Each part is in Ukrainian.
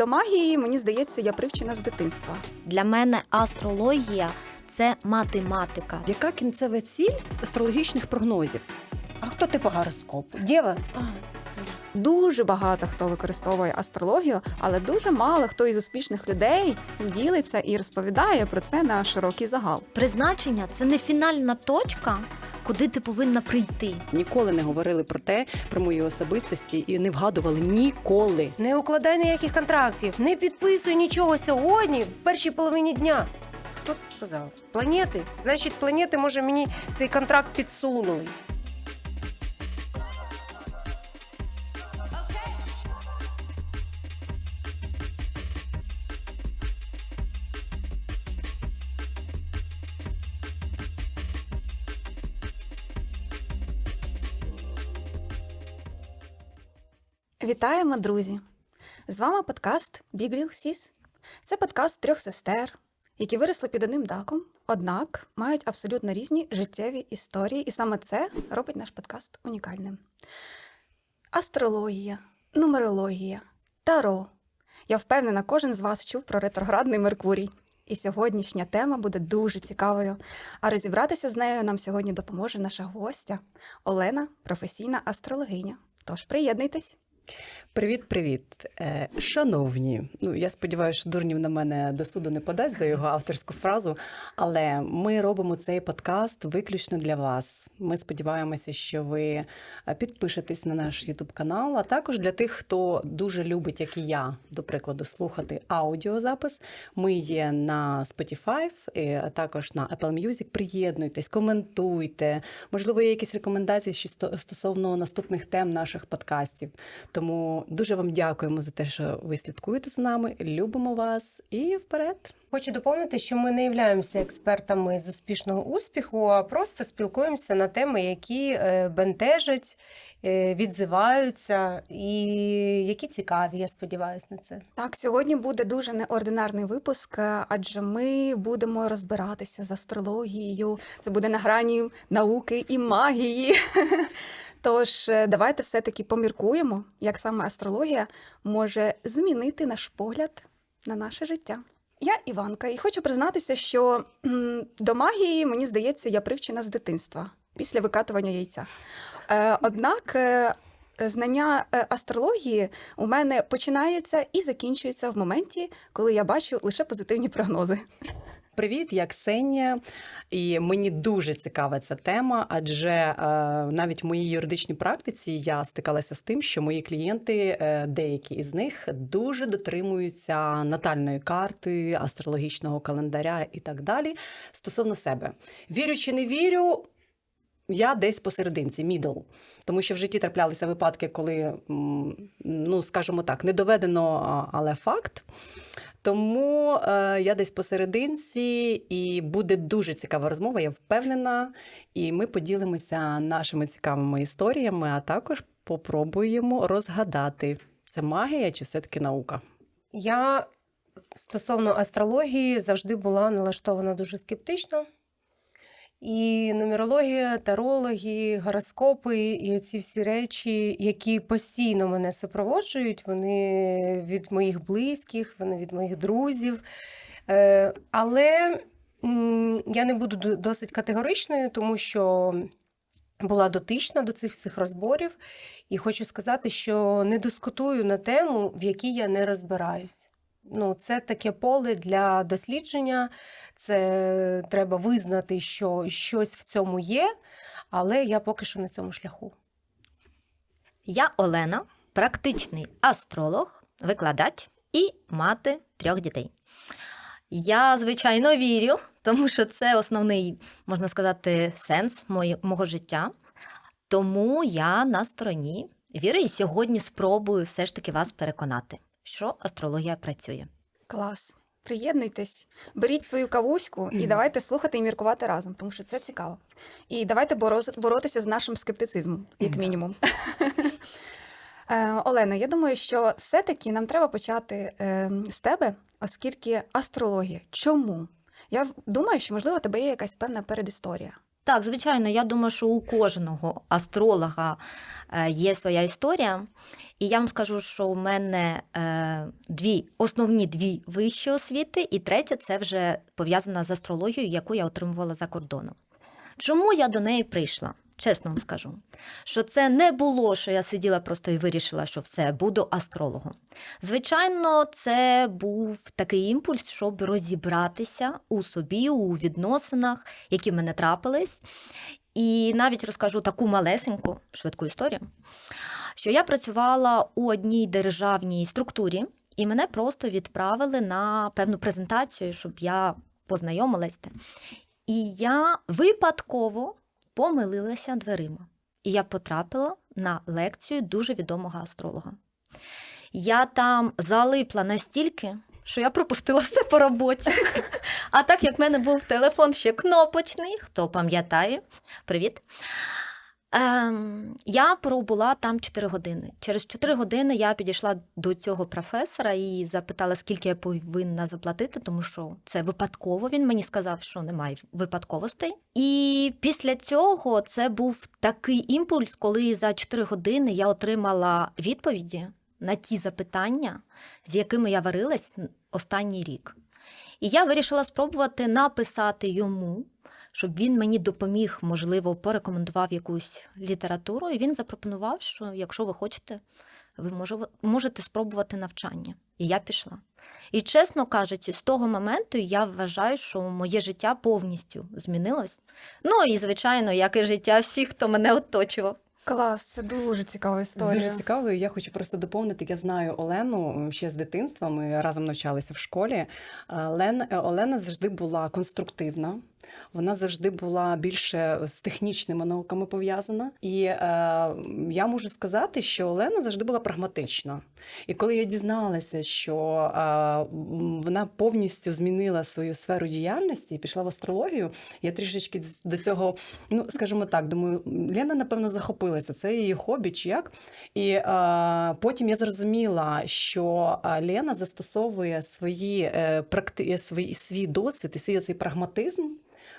До магії, мені здається, я привчена з дитинства. Для мене астрологія – це математика. Яка кінцева ціль астрологічних прогнозів? А хто ти по гороскопу? Дєва? Дуже багато хто використовує астрологію, але дуже мало хто із успішних людей цим ділиться і розповідає про це на широкий загал. Призначення – це не фінальна точка, куди ти повинна прийти. Ніколи не говорили про те, про мої особистості і не вгадували ніколи. Не укладай ніяких контрактів, не підписуй нічого сьогодні, в першій половині дня. Хто це сказав? Планети? Значить, планети, може, мені цей контракт підсунули. Вітаємо, друзі! З вами подкаст Big Will Sis. Це подкаст трьох сестер, які виросли під одним дахом, однак мають абсолютно різні життєві історії, і саме це робить наш подкаст унікальним. Астрологія, нумерологія, таро. Я впевнена, кожен з вас чув про ретроградний Меркурій. І сьогоднішня тема буде дуже цікавою. А розібратися з нею нам сьогодні допоможе наша гостя Олена, професійна астрологиня. Тож приєднуйтесь! Привіт-привіт, шановні. Я сподіваюся, що Дурнів на мене до суду не подасть за його авторську фразу, але ми робимо цей подкаст виключно для вас. Ми сподіваємося, що ви підпишетесь на наш YouTube-канал, а також для тих, хто дуже любить, як і я, до прикладу, слухати аудіозапис. Ми є на Spotify, а також на Apple Music. Приєднуйтесь, коментуйте. Можливо, є якісь рекомендації стосовно наступних тем наших подкастів. Тому дуже вам дякуємо за те, що ви слідкуєте за нами, любимо вас і вперед! Хочу доповнити, що ми не являємося експертами з успішного успіху, а просто спілкуємося на теми, які бентежать, відзиваються і які цікаві, я сподіваюся на це. Так, сьогодні буде дуже неординарний випуск, адже ми будемо розбиратися з астрологією. Це буде на грані науки і магії. Тож, давайте все-таки поміркуємо, як саме астрологія може змінити наш погляд на наше життя. Я Іванка, і хочу признатися, що до магії, мені здається, я привчена з дитинства, після викатування яйця. Однак знання астрології у мене починається і закінчується в моменті, коли я бачу лише позитивні прогнози. Привіт, я Ксенія, і мені дуже цікава ця тема, адже навіть в моїй юридичній практиці я стикалася з тим, що мої клієнти, деякі із них, дуже дотримуються натальної карти, астрологічного календаря і так далі стосовно себе. Вірю чи не вірю, я десь посерединці, middle. Тому що в житті траплялися випадки, коли, скажімо так, не доведено, але факт. Тому я десь посерединці, і буде дуже цікава розмова, я впевнена. І ми поділимося нашими цікавими історіями, а також попробуємо розгадати, це магія чи все-таки наука. Я стосовно астрології завжди була налаштована дуже скептично. І нумерологія, тарологи, гороскопи і ці всі речі, які постійно мене супроводжують, вони від моїх близьких, вони від моїх друзів. Але я не буду досить категоричною, тому що була дотична до цих всіх розборів. І хочу сказати, що не дискутую на тему, в якій я не розбираюсь. Це таке поле для дослідження, це треба визнати, що щось в цьому є, але я поки що на цьому шляху. Я Олена, практичний астролог, викладач і мати 3 дітей. Я, звичайно, вірю, тому що це основний, можна сказати, сенс мого життя. Тому я на стороні віри і сьогодні спробую все ж таки вас переконати, що астрологія працює. Клас. Приєднуйтесь, беріть свою кавуську і давайте слухати і міркувати разом, тому що це цікаво. І давайте боротися з нашим скептицизмом, як мінімум. Олена, я думаю, що все-таки нам треба почати з тебе, оскільки астрологія. Чому? Я думаю, що, можливо, у тебе є якась певна передісторія. Так, звичайно, я думаю, що у кожного астролога є своя історія. І я вам скажу, що у мене основні дві вищі освіти, і третя – це вже пов'язана з астрологією, яку я отримувала за кордоном. Чому я до неї прийшла? Чесно вам скажу, що це не було, що я сиділа просто і вирішила, що все, буду астрологом. Звичайно, це був такий імпульс, щоб розібратися у собі, у відносинах, які в мене трапились. І навіть розкажу таку малесеньку, швидку історію, що я працювала у одній державній структурі, і мене просто відправили на певну презентацію, щоб я познайомилася. І я випадково помилилася дверима. І я потрапила на лекцію дуже відомого астролога. Я там залипла настільки, що я пропустила все по роботі. А так як в мене був телефон ще кнопочний, хто пам'ятає, привіт, я пробула там 4 години. Через 4 години я підійшла до цього професора і запитала, скільки я повинна заплатити, тому що це випадково. Він мені сказав, що немає випадковостей. І після цього це був такий імпульс, коли за 4 години я отримала відповіді на ті запитання, з якими я варилась останній рік. І я вирішила спробувати написати йому, щоб він мені допоміг, можливо, порекомендував якусь літературу, і він запропонував, що якщо ви хочете, ви можете спробувати навчання. І я пішла. І, чесно кажучи, з того моменту я вважаю, що моє життя повністю змінилось. Ну і, звичайно, як і життя всіх, хто мене оточував. Клас, це дуже цікава історія. Дуже цікаво. Я хочу просто доповнити. Я знаю Олену ще з дитинства. Ми разом навчалися в школі. Олена завжди була конструктивна. Вона завжди була більше з технічними науками пов'язана. І я можу сказати, що Олена завжди була прагматична. І коли я дізналася, що вона повністю змінила свою сферу діяльності і пішла в астрологію, я трішечки до цього, ну, скажімо так, думаю, Лена, напевно, захопилася. Це її хобі чи як. І потім я зрозуміла, що Лена застосовує свій досвід і свій цей прагматизм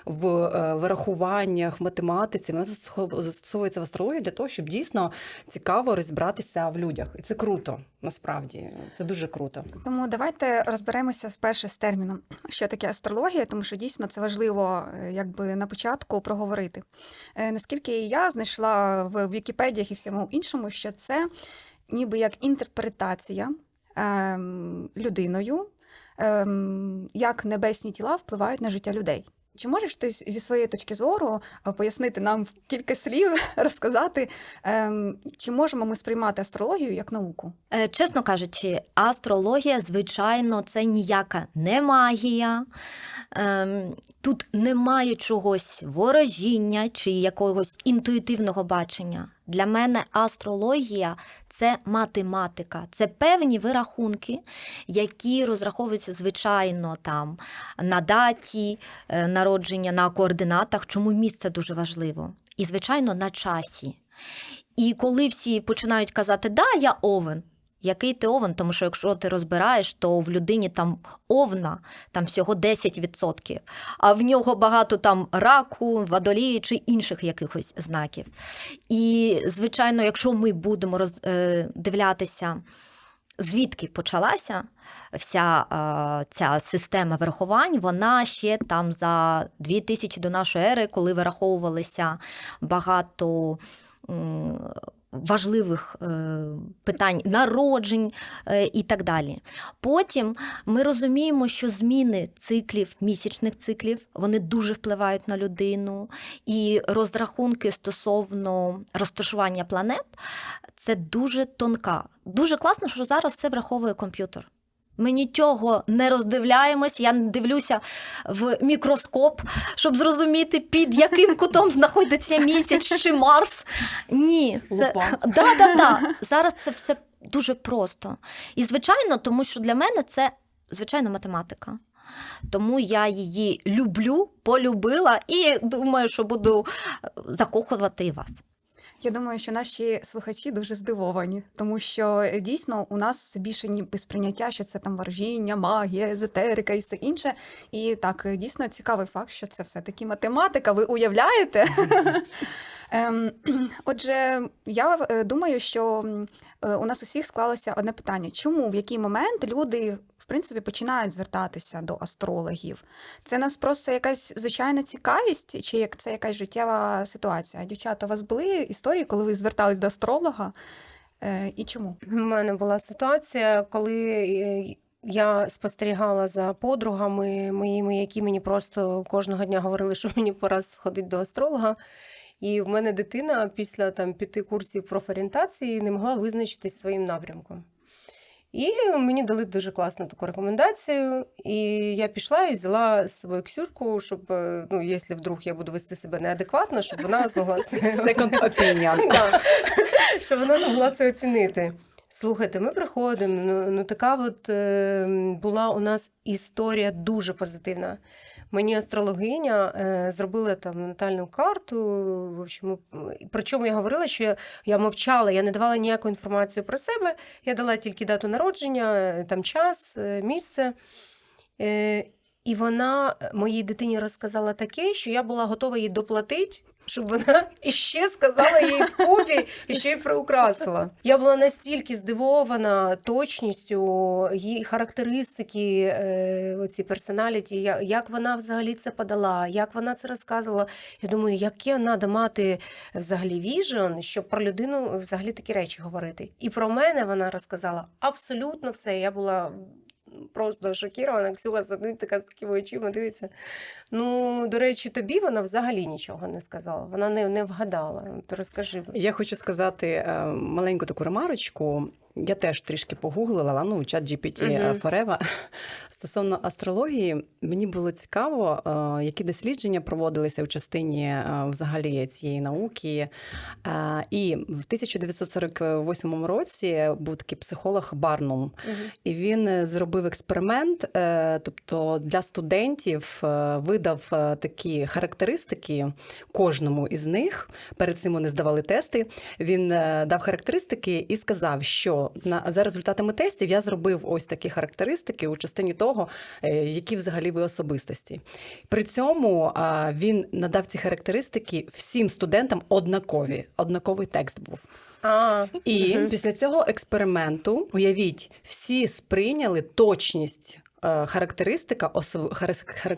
в вирахуваннях, в математиці, вона застосовується в астрології для того, щоб дійсно цікаво розібратися в людях. І це круто, насправді. Це дуже круто. Тому давайте розберемося спершу з терміном, що таке астрологія, тому що дійсно це важливо якби на початку проговорити. Наскільки я знайшла в Вікіпедіях і всьому іншому, що це ніби як інтерпретація людиною, як небесні тіла впливають на життя людей. Чи можеш ти зі своєї точки зору пояснити нам в кілька слів, розказати, чи можемо ми сприймати астрологію як науку? Чесно кажучи, астрологія, звичайно, це ніяка не магія. Тут немає чогось ворожіння чи якогось інтуїтивного бачення. Для мене астрологія – це математика, це певні вирахунки, які розраховуються, звичайно, там, на даті народження, на координатах, чому місце дуже важливо. І, звичайно, на часі. І коли всі починають казати, да, я овен, який ти овен? Тому що якщо ти розбираєш, то в людині там овна, там всього 10%, а в нього багато там раку, водолії чи інших якихось знаків. І, звичайно, якщо ми будемо роздивлятися, звідки почалася вся ця система вирахувань, вона ще там за 2000 до нашої ери, коли вираховувалися багато важливих питань народжень і так далі. Потім ми розуміємо, що зміни циклів, місячних циклів, вони дуже впливають на людину. І розрахунки стосовно розташування планет – це дуже тонка. Дуже класно, що зараз це враховує комп'ютер. Ми нічого не роздивляємось, я не дивлюся в мікроскоп, щоб зрозуміти, під яким кутом знаходиться місяць чи Марс. Ні, це зараз це все дуже просто. І, звичайно, тому що для мене це, звичайно, математика. Тому я її люблю, полюбила і думаю, що буду закохувати і вас. Я думаю, що наші слухачі дуже здивовані, тому що дійсно у нас більше ніби сприйняття, що це там ворожіння, магія, езотерика і все інше. І так, дійсно цікавий факт, що це все-таки математика, ви уявляєте? Отже, я думаю, що у нас усіх склалося одне питання. Чому, в який момент люди, в принципі, починають звертатися до астрологів? Це нас просто якась звичайна цікавість, чи як це якась життєва ситуація? Дівчата, у вас були історії, коли ви звертались до астролога? І чому? У мене була ситуація, коли я спостерігала за подругами моїми, які мені просто кожного дня говорили, що мені пора сходити до астролога. І в мене дитина після 5 курсів профорієнтації не могла визначитись своїм напрямком. І мені дали дуже класну таку рекомендацію. І я пішла і взяла з собою Ксюшку, щоб, якщо вдруг я буду вести себе неадекватно, щоб вона змогла це... Second opinion. Да. Щоб вона змогла це оцінити. Слухайте, ми приходимо, така була у нас історія дуже позитивна. Мені астрологиня зробила натальну карту, в общем, причому я говорила, що я мовчала, я не давала ніяку інформацію про себе, я дала тільки дату народження, час, місце. І вона моїй дитині розказала таке, що я була готова їй доплатити, щоб вона іще сказала їй вкупі, і ще й приукрасила. Я була настільки здивована точністю її характеристики, оці персоналіті, як вона взагалі це подала, як вона це розказувала. Я думаю, яке треба мати взагалі віжн, щоб про людину взагалі такі речі говорити. І про мене вона розказала абсолютно все. Я була просто шокірована. Ксюха сидить така з такими очима, дивиться. До речі, тобі вона взагалі нічого не сказала. Вона не вгадала. То розкажи. Я хочу сказати маленьку таку ремарочку. Я теж трішки погуглила, чат GPT Forever. Стосовно астрології, мені було цікаво, які дослідження проводилися у частині взагалі цієї науки. І в 1948 році був такий психолог Барнум. І він зробив експеримент, тобто для студентів видав такі характеристики кожному із них. Перед цим вони здавали тести. Він дав характеристики і сказав, що за результатами тестів я зробив ось такі характеристики у частині того, які взагалі ви особистості. При цьому він надав ці характеристики всім студентам однакові. Однаковий текст був. І після цього експерименту, уявіть, всі сприйняли точність характеристики особисте.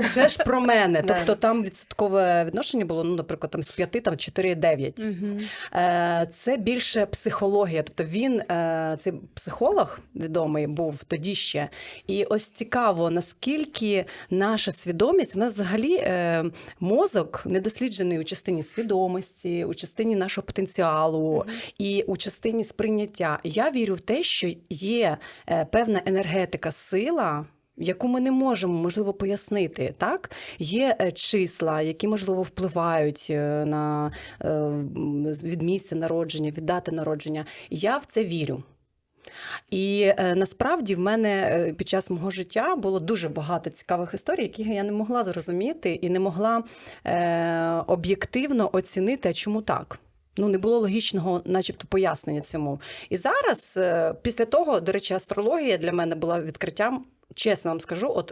Це ж про мене. Тобто там відсоткове відношення було, наприклад, з 5 4,9. Це більше психологія. Тобто він, цей психолог відомий був тоді ще. І ось цікаво, наскільки наша свідомість, у нас взагалі мозок недосліджений у частині свідомості, у частині нашого потенціалу і у частині сприйняття. Я вірю в те, що є певна енергетика, сила, яку ми не можемо, можливо, пояснити. Так? Є числа, які, можливо, впливають на, від місця народження, від дати народження. Я в це вірю. І насправді в мене під час мого життя було дуже багато цікавих історій, які я не могла зрозуміти і не могла об'єктивно оцінити, а чому так. Не було логічного, начебто, пояснення цьому. І зараз, після того, до речі, астрологія для мене була відкриттям, чесно вам скажу,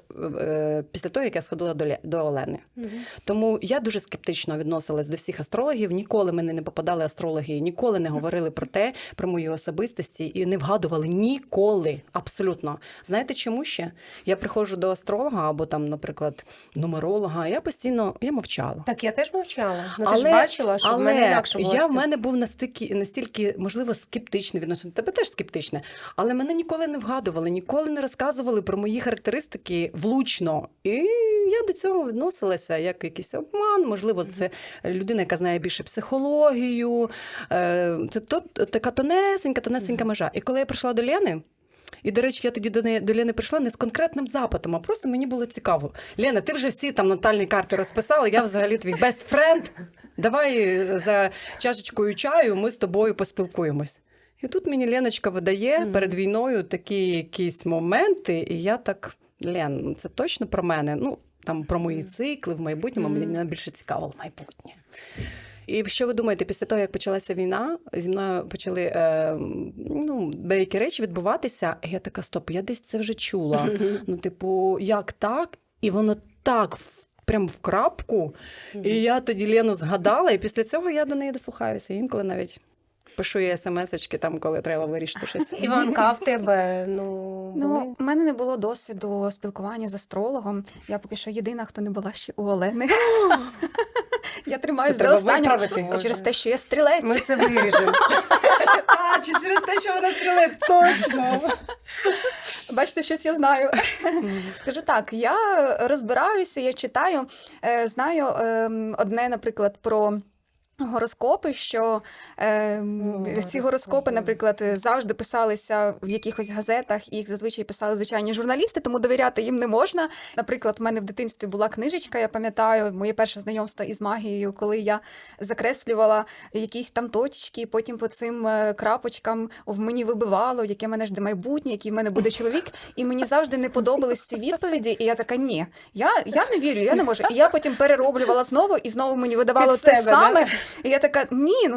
після того, як я сходила до Олени. Тому я дуже скептично відносилась до всіх астрологів, ніколи мене не попадали астрологи, ніколи не говорили про мої особистості і не вгадували ніколи, абсолютно. Знаєте, чому ще? Я приходжу до астролога або там, наприклад, нумеролога, я постійно мовчала. Так, я теж мовчала. Ти ж бачила, що в мене інакше було. В мене був настільки, можливо, скептичне відношення, тебе теж скептичне, але мене ніколи не вгадували, ніколи не розказували про мої характеристики влучно. І я до цього відносилася як якийсь обман, можливо, це людина, яка знає більше психологію. Це така тонесенька межа. І коли я прийшла до Лени, і, до речі, я тоді до Лени прийшла не з конкретним запитом, а просто мені було цікаво. Лена, ти вже всі там натальні карти розписала, я взагалі твій best friend. Давай за чашечкою чаю ми з тобою поспілкуємось. І тут мені Леночка видає перед війною такі якісь моменти, і я так, Лен, це точно про мене? Там про мої цикли в майбутньому, мені більше цікаво майбутнє. І що ви думаєте, після того, як почалася війна, зі мною почали деякі речі відбуватися, і я така, стоп, я десь це вже чула. Ну, типу, як так? І воно так прям в крапку. І я тоді Лену згадала, і після цього я до неї дослухаюся. Інколи навіть пишу їй смс-очки, там, коли треба вирішити щось. Іванка, а в тебе, були? Ну, у мене не було досвіду спілкування з астрологом. Я поки що єдина, хто не була ще у Олени. Я тримаюсь Це до треба останнього. виправити. Це через те, що я стрілець. Ми це виріжемо. А, чи через те, що вона стрілець, точно. Бачите, щось я знаю. Скажу так, я розбираюся, я читаю, знаю одне, наприклад, про гороскопи, що ці гороскопи, наприклад, завжди писалися в якихось газетах, і їх зазвичай писали звичайні журналісти, тому довіряти їм не можна. Наприклад, в мене в дитинстві була книжечка, я пам'ятаю, моє перше знайомство із магією, коли я закреслювала якісь там точечки, потім по цим крапочкам в мені вибивало, яке в мене жде майбутнє, який в мене буде чоловік, і мені завжди не подобались ці відповіді, і я така, ні, я не вірю, я не можу. І я потім перероблювала знову, і знову мені видавало Під те себе, саме. да? І я така, ні,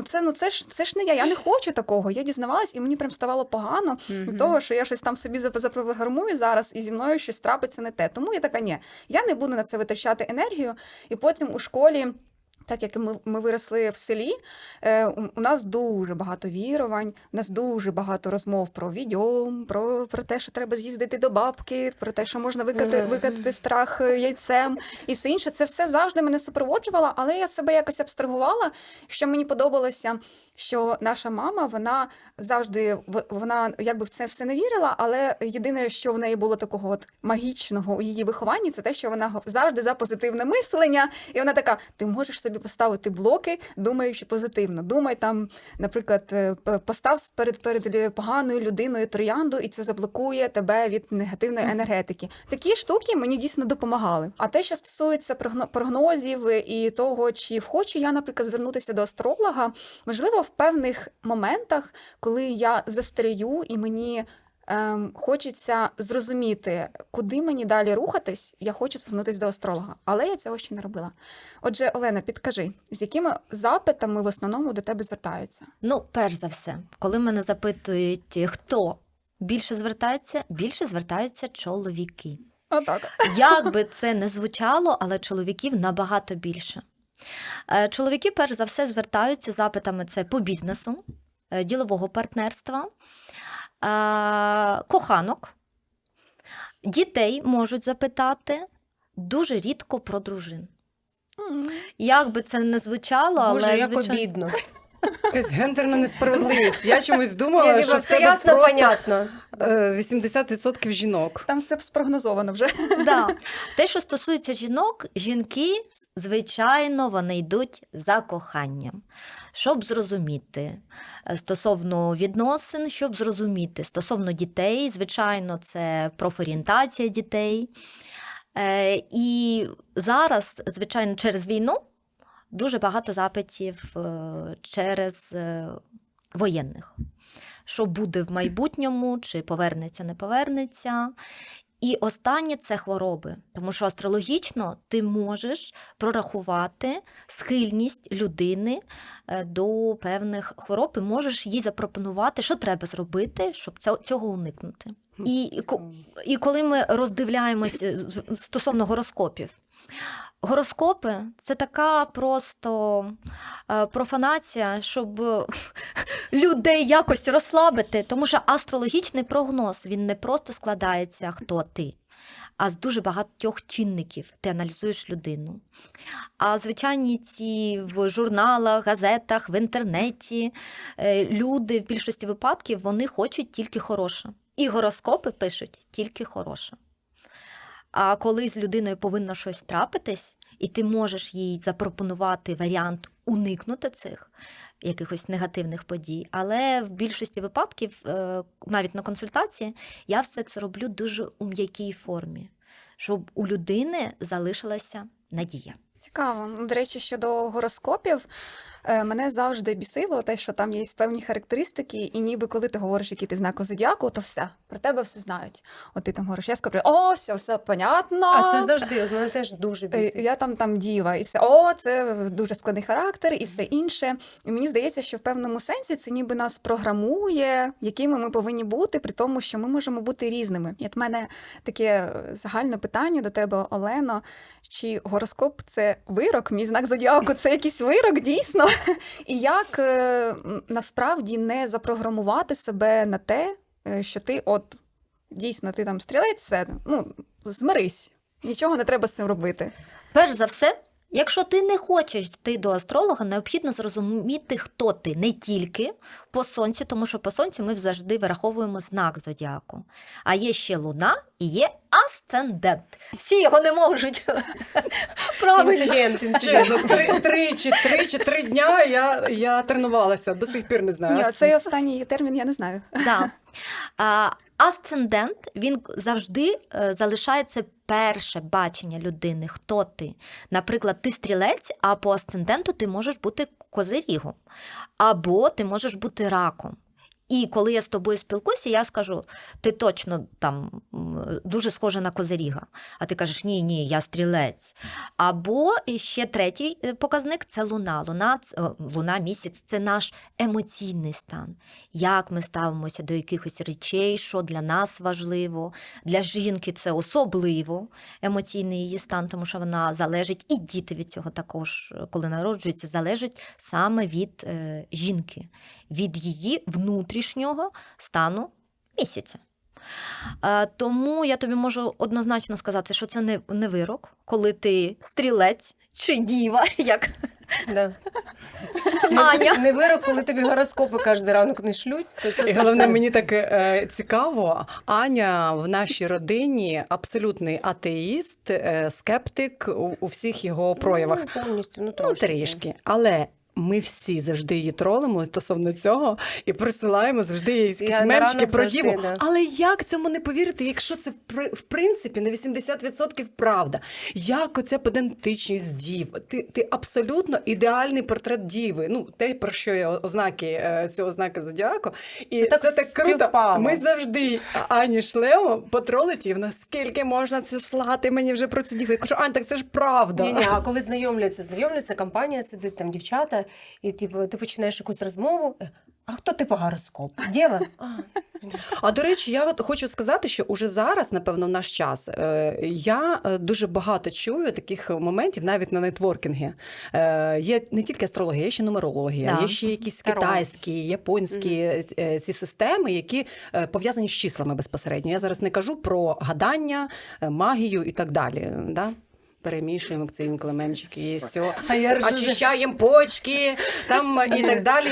це ж не я не хочу такого. Я дізнавалась, і мені прям ставало погано від того, що я щось там собі запрограмую зараз, і зі мною щось трапиться не те. Тому я така, ні, я не буду на це витрачати енергію. І потім у школі, так як ми виросли в селі, у нас дуже багато вірувань, у нас дуже багато розмов про відьом, про те, що треба з'їздити до бабки, про те, що можна викатати страх яйцем і все інше. Це все завжди мене супроводжувало, але я себе якось абстрагувала, що мені подобалося, що наша мама, вона завжди, вона якби в це все не вірила, але єдине, що в неї було такого от магічного у її вихованні, це те, що вона завжди за позитивне мислення, і вона така, ти можеш собі поставити блоки, думаючи позитивно. Думай там, наприклад, постав перед поганою людиною троянду, і це заблокує тебе від негативної енергетики. Такі штуки мені дійсно допомагали. А те, що стосується прогнозів і того, чи хочу я, наприклад, звернутися до астролога, можливо, в певних моментах, коли я застарію і мені хочеться зрозуміти, куди мені далі рухатись, я хочу звернутися до астролога. Але я цього ще не робила. Отже, Олена, підкажи, з якими запитами в основному до тебе звертаються? Ну, перш за все, коли мене запитують, хто більше звертаються чоловіки. Отак. Як би це не звучало, але чоловіків набагато більше. Чоловіки, перш за все, звертаються запитами це по бізнесу, ділового партнерства, коханок. Дітей можуть запитати дуже рідко про дружин. Як би це не звучало, але Боже, як звичайно... обідно. Якась гендерна несправедливість. Я чомусь думала, Ні, що все це ясно, просто понятно. 80% жінок. Там все спрогнозовано вже. Да. Те, що стосується жінок, жінки, звичайно, вони йдуть за коханням. Щоб зрозуміти стосовно відносин, щоб зрозуміти стосовно дітей, звичайно, це профорієнтація дітей. І зараз, звичайно, через війну дуже багато запитів через воєнних. Що буде в майбутньому, чи повернеться, не повернеться. І останнє – це хвороби. Тому що астрологічно ти можеш прорахувати схильність людини до певних хвороб і можеш їй запропонувати, що треба зробити, щоб цього уникнути. І коли ми роздивляємося стосовно гороскопів, гороскопи – це така просто профанація, щоб людей якось розслабити, тому що астрологічний прогноз, він не просто складається «хто ти», а з дуже багатьох чинників ти аналізуєш людину. А звичайні ці в журналах, газетах, в інтернеті люди в більшості випадків, вони хочуть тільки хороше. І гороскопи пишуть тільки хороше. А коли з людиною повинно щось трапитись, і ти можеш їй запропонувати варіант уникнути цих якихось негативних подій, але в більшості випадків, навіть на консультації, я все це роблю дуже у м'якій формі, щоб у людини залишилася надія. Цікаво. До речі, щодо гороскопів, Мене завжди бісило те, що там є певні характеристики, і ніби коли ти говориш, який ти знак зодіаку, то все, про тебе все знають. От ти там говориш, я скажу, о, все понятно. А це завжди, от мене теж дуже бісить. Я там діва, і все, о, це дуже складний характер, і все інше. І мені здається, що в певному сенсі це ніби нас програмує, якими ми повинні бути, при тому, що ми можемо бути різними. І от в мене таке загальне питання до тебе, Олено, чи гороскоп – це вирок, мій знак зодіаку – це якийсь вирок, дійсно? І як насправді не запрограмувати себе на те, що ти от, дійсно, ти там стрілець, все, ну, змирись, нічого не треба з цим робити. Перш за все, якщо ти не хочеш йти до астролога, необхідно зрозуміти, хто ти, не тільки по сонцю, тому що по сонцю ми завжди вираховуємо знак зодіаку. А є ще луна і є асцендент. Всі його не можуть правильно. Чесно, три дня я тренувалася, до сих пір не знаю. Ні, цей останній термін я не знаю. Да. Асцендент, він завжди залишається перше бачення людини, хто ти. Наприклад, ти стрілець, а по асценденту ти можеш бути козирігом, або ти можеш бути раком. І коли я з тобою спілкуюся, я скажу, ти точно там дуже схожа на козиріга. А ти кажеш, ні, я стрілець. Або ще третій показник – це луна. Луна, місяць – це наш емоційний стан. Як ми ставимося до якихось речей, що для нас важливо. Для жінки це особливо емоційний її стан, тому що вона залежить, і діти від цього також, коли народжуються, залежать саме від жінки, від її внутрішнього стану місяця. Тому я тобі можу однозначно сказати, що це не вирок, коли ти стрілець чи діва, як Да. Аня. Не вирок, коли тобі гороскопи кожен ранок не шлють. То це І головне, мені так цікаво, Аня в нашій родині абсолютний атеїст, скептик у всіх його проявах. Ну, повністю, Ну, трошки. трішки. Але ми всі завжди її тролимо стосовно цього і присилаємо завжди їй якісь на мемчики ранок про завжди, діву. да. Але як цьому не повірити, якщо це в принципі на 80% правда? Як оця педантичність дів? Ти абсолютно ідеальний портрет діви. Ну, те, про що є ознаки цього знака зодіаку. І Це так круто. співпало. Ми завжди Ані шлемо потролить її. Наскільки можна це слати мені вже про цю діву? Я кажу, Ань, так це ж правда. Ні, а коли знайомляться, компанія сидить, там дівчата, і типу, ти починаєш якусь розмову. А хто ти по гороскопу? Дєва? А до речі, я от хочу сказати, що уже зараз, напевно, в наш час, я дуже багато чую таких моментів навіть на нетворкінгі. Є не тільки астрологія, є ще нумерологія, Да. є ще якісь Таро. китайські, японські ці системи, які пов'язані з числами безпосередньо. Я зараз не кажу про гадання, магію і так далі. Да? Перемішуємо ці інклеменчики, і все. Очищаємо почки там і так далі.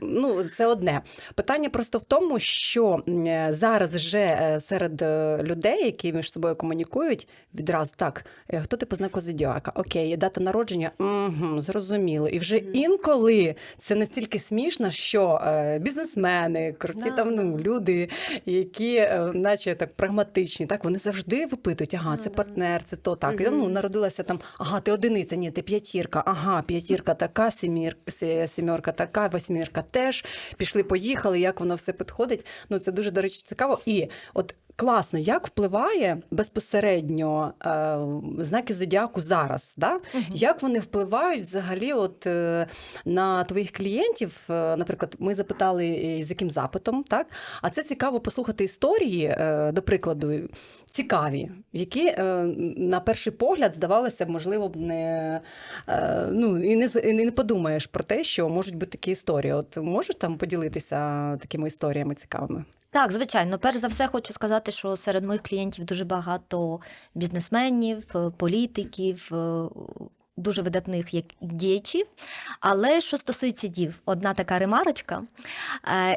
Ну, це одне. Питання просто в тому, що зараз вже серед людей, які між собою комунікують, відразу так, хто ти по знаку зодіака? Окей, дата народження? Угу, зрозуміло. І вже інколи це настільки смішно, що бізнесмени, круті там люди, які наче так прагматичні, так, вони завжди випитують, ага, це партнер, це то, так. Ну, народилася там, ага, ти одиниця, ні, ти п'ятірка, ага, п'ятірка така, сімірка така, восьмірка теж, пішли-поїхали, як воно все підходить. Ну, це дуже, до речі, цікаво. І от класно, як впливає безпосередньо знаки зодіаку зараз, да? Як вони впливають взагалі от, на твоїх клієнтів? Наприклад, ми запитали, з яким запитом, так? А це цікаво послухати історії, до прикладу, цікаві, які на перший погляд здавалося б, можливо, б не, ну, і не подумаєш про те, що можуть бути такі історії. От можеш там поділитися такими історіями цікавими? Так, звичайно. Перш за все хочу сказати, що серед моїх клієнтів дуже багато бізнесменів, політиків, дуже видатних діячів. Але що стосується дів, одна така ремарочка.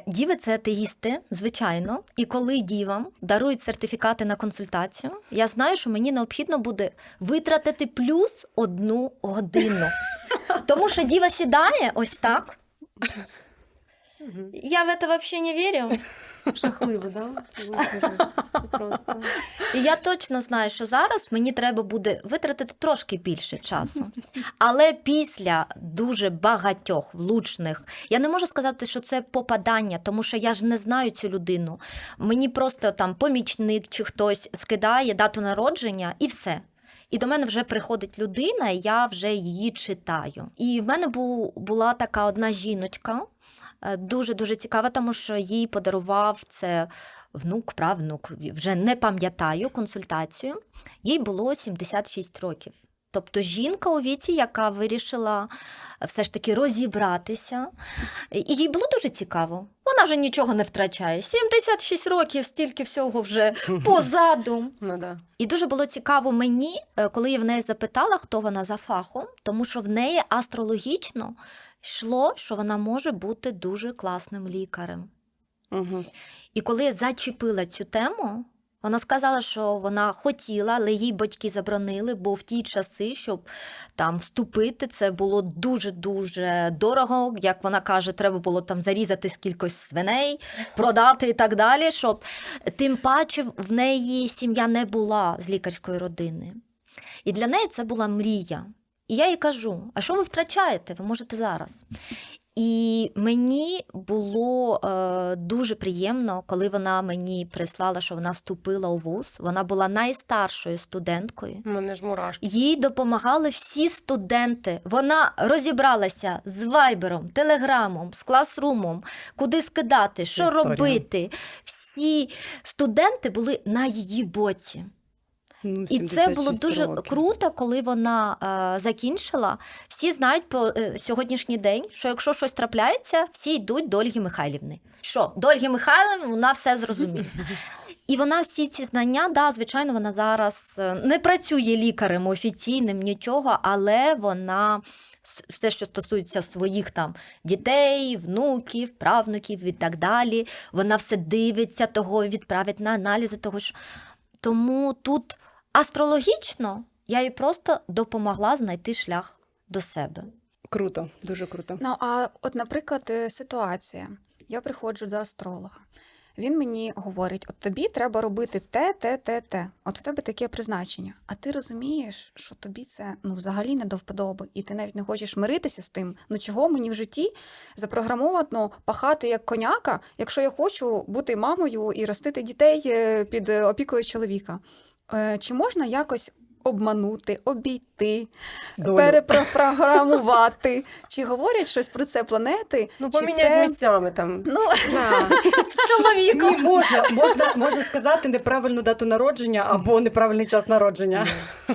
Діви – це атеїсти, звичайно. І коли дівам дарують сертифікати на консультацію, я знаю, що мені необхідно буде витратити плюс 1 годину. Тому що діва сідає ось так. Я в это вообще не верю. Жахливо, да? Просто. І я точно знаю, що зараз мені треба буде витратити трошки більше часу. Але після дуже багатьох влучних, я не можу сказати, що це попадання, тому що я ж не знаю цю людину. Мені просто там помічник чи хтось скидає дату народження і все. І до мене вже приходить людина, і я вже її читаю. І в мене була така одна жіночка, дуже-дуже цікава, тому що їй подарував це внук, правнук, вже не пам'ятаю, консультацію. Їй було 76 років. Тобто жінка у віці, яка вирішила все ж таки розібратися. І їй було дуже цікаво. Вона вже нічого не втрачає. 76 років, стільки всього вже позаду. Ну, да. І дуже було цікаво мені, коли я в неї запитала, хто вона за фахом, тому що в неї астрологічно йшло, що вона може бути дуже класним лікарем. Угу. І коли я зачепила цю тему, вона сказала, що вона хотіла, але їй батьки заборонили, бо в ті часи, щоб там вступити, це було дуже-дуже дорого. Як вона каже, треба було там зарізати скількось свиней, продати і так далі, щоб тим паче в неї сім'я не була з лікарської родини. І для неї це була мрія. І я їй кажу, а що ви втрачаєте? Ви можете зараз. І мені було дуже приємно, коли вона мені прислала, що вона вступила у вуз. Вона була найстаршою студенткою. У мене ж мурашки. Їй допомагали всі студенти. Вона розібралася з вайбером, телеграмом, з класрумом, куди скидати, що Історія. робити. Всі студенти були на її боці. І це було дуже круто, коли вона закінчила. Всі знають по сьогоднішній день, що якщо щось трапляється, всі йдуть до Ольги Михайлівни. Що? До Ольги Михайлівни вона все зрозуміє. І вона всі ці знання, да, звичайно, вона зараз не працює лікарем офіційним, нічого, але вона все, що стосується своїх там дітей, внуків, правнуків і так далі, вона все дивиться того, відправить на аналізи того, що... Тому тут астрологічно я їй просто допомогла знайти шлях до себе. Круто, дуже круто. Ну, а от, наприклад, ситуація. Я приходжу до астролога. Він мені говорить, от тобі треба робити те. От в тебе таке призначення. А ти розумієш, що тобі це взагалі не до вподоби, і ти навіть не хочеш миритися з тим. Ну чого мені в житті запрограмовано пахати як коняка, якщо я хочу бути мамою і ростити дітей під опікою чоловіка? Чи можна якось обманути, обійти, Долю. перепрограмувати? Чи говорять щось про це планети? Ну, Чи поміняй це... місцями там. Ну, Да. З чоловіком. Ні, можна сказати неправильну дату народження або неправильний час народження. І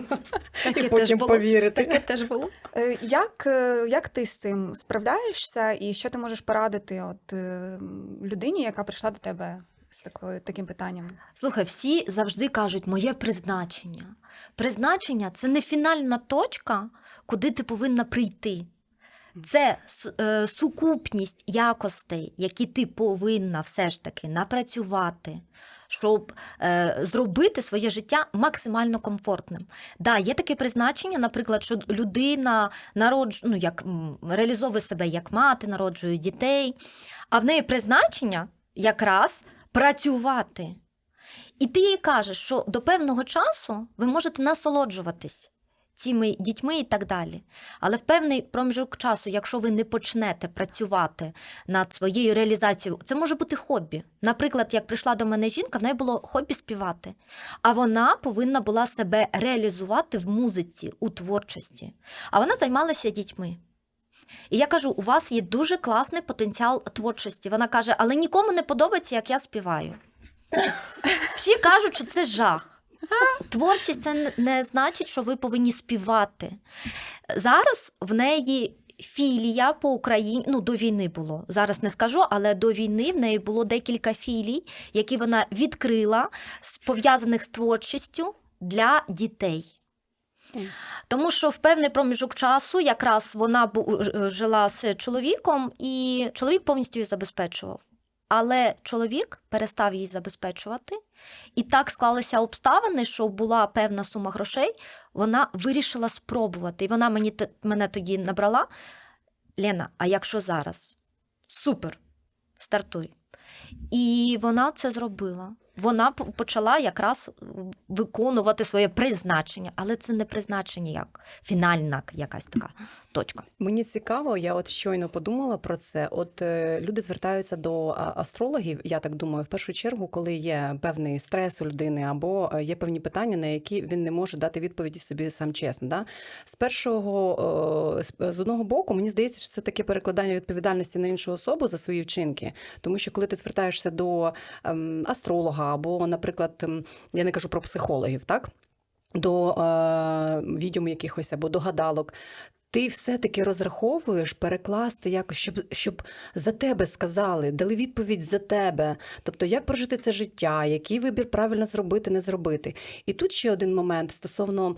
Таке теж потім було. повірити. Таке теж було. Як ти з цим справляєшся, і що ти можеш порадити людині, яка прийшла до тебе з таким питанням? Слухай, всі завжди кажуть, моє призначення. Призначення – це не фінальна точка, куди ти повинна прийти. Це сукупність якостей, які ти повинна все ж таки напрацювати, щоб зробити своє життя максимально комфортним. Да, є таке призначення, наприклад, що людина реалізовує себе як мати, народжує дітей, а в неї призначення якраз працювати. І ти їй кажеш, що до певного часу ви можете насолоджуватись цими дітьми і так далі. Але в певний проміжок часу, якщо ви не почнете працювати над своєю реалізацією, це може бути хобі. Наприклад, як прийшла до мене жінка, в неї було хобі співати. А вона повинна була себе реалізувати в музиці, у творчості. А вона займалася дітьми. І я кажу, у вас є дуже класний потенціал творчості. Вона каже, але нікому не подобається, як я співаю. Всі кажуть, що це жах. Творчість – це не значить, що ви повинні співати. Зараз в неї філія по Україні, до війни було, зараз не скажу, але до війни в неї було декілька філій, які вона відкрила, пов'язаних з творчістю для дітей. Тому що в певний проміжок часу якраз вона жила з чоловіком, і чоловік повністю її забезпечував. Але чоловік перестав її забезпечувати, і так склалися обставини, що була певна сума грошей, вона вирішила спробувати. І вона мене тоді набрала, Лена, а якщо зараз? Супер, стартуй. І вона це зробила. вона почала якраз виконувати своє призначення, але це не призначення як фінальна якась така точка. Мені цікаво, я от щойно подумала про це. От люди звертаються до астрологів, я так думаю, в першу чергу, коли є певний стрес у людини або є певні питання, на які він не може дати відповіді собі сам чесно. Да? З одного боку, мені здається, що це таке перекладання відповідальності на іншу особу за свої вчинки, тому що коли ти звертаєшся до астролога або, наприклад, я не кажу про психологів, так? До відьом якихось або до гадалок, ти все-таки розраховуєш перекласти якось, щоб за тебе сказали, дали відповідь за тебе. Тобто, як прожити це життя, який вибір правильно зробити, не зробити. І тут ще один момент стосовно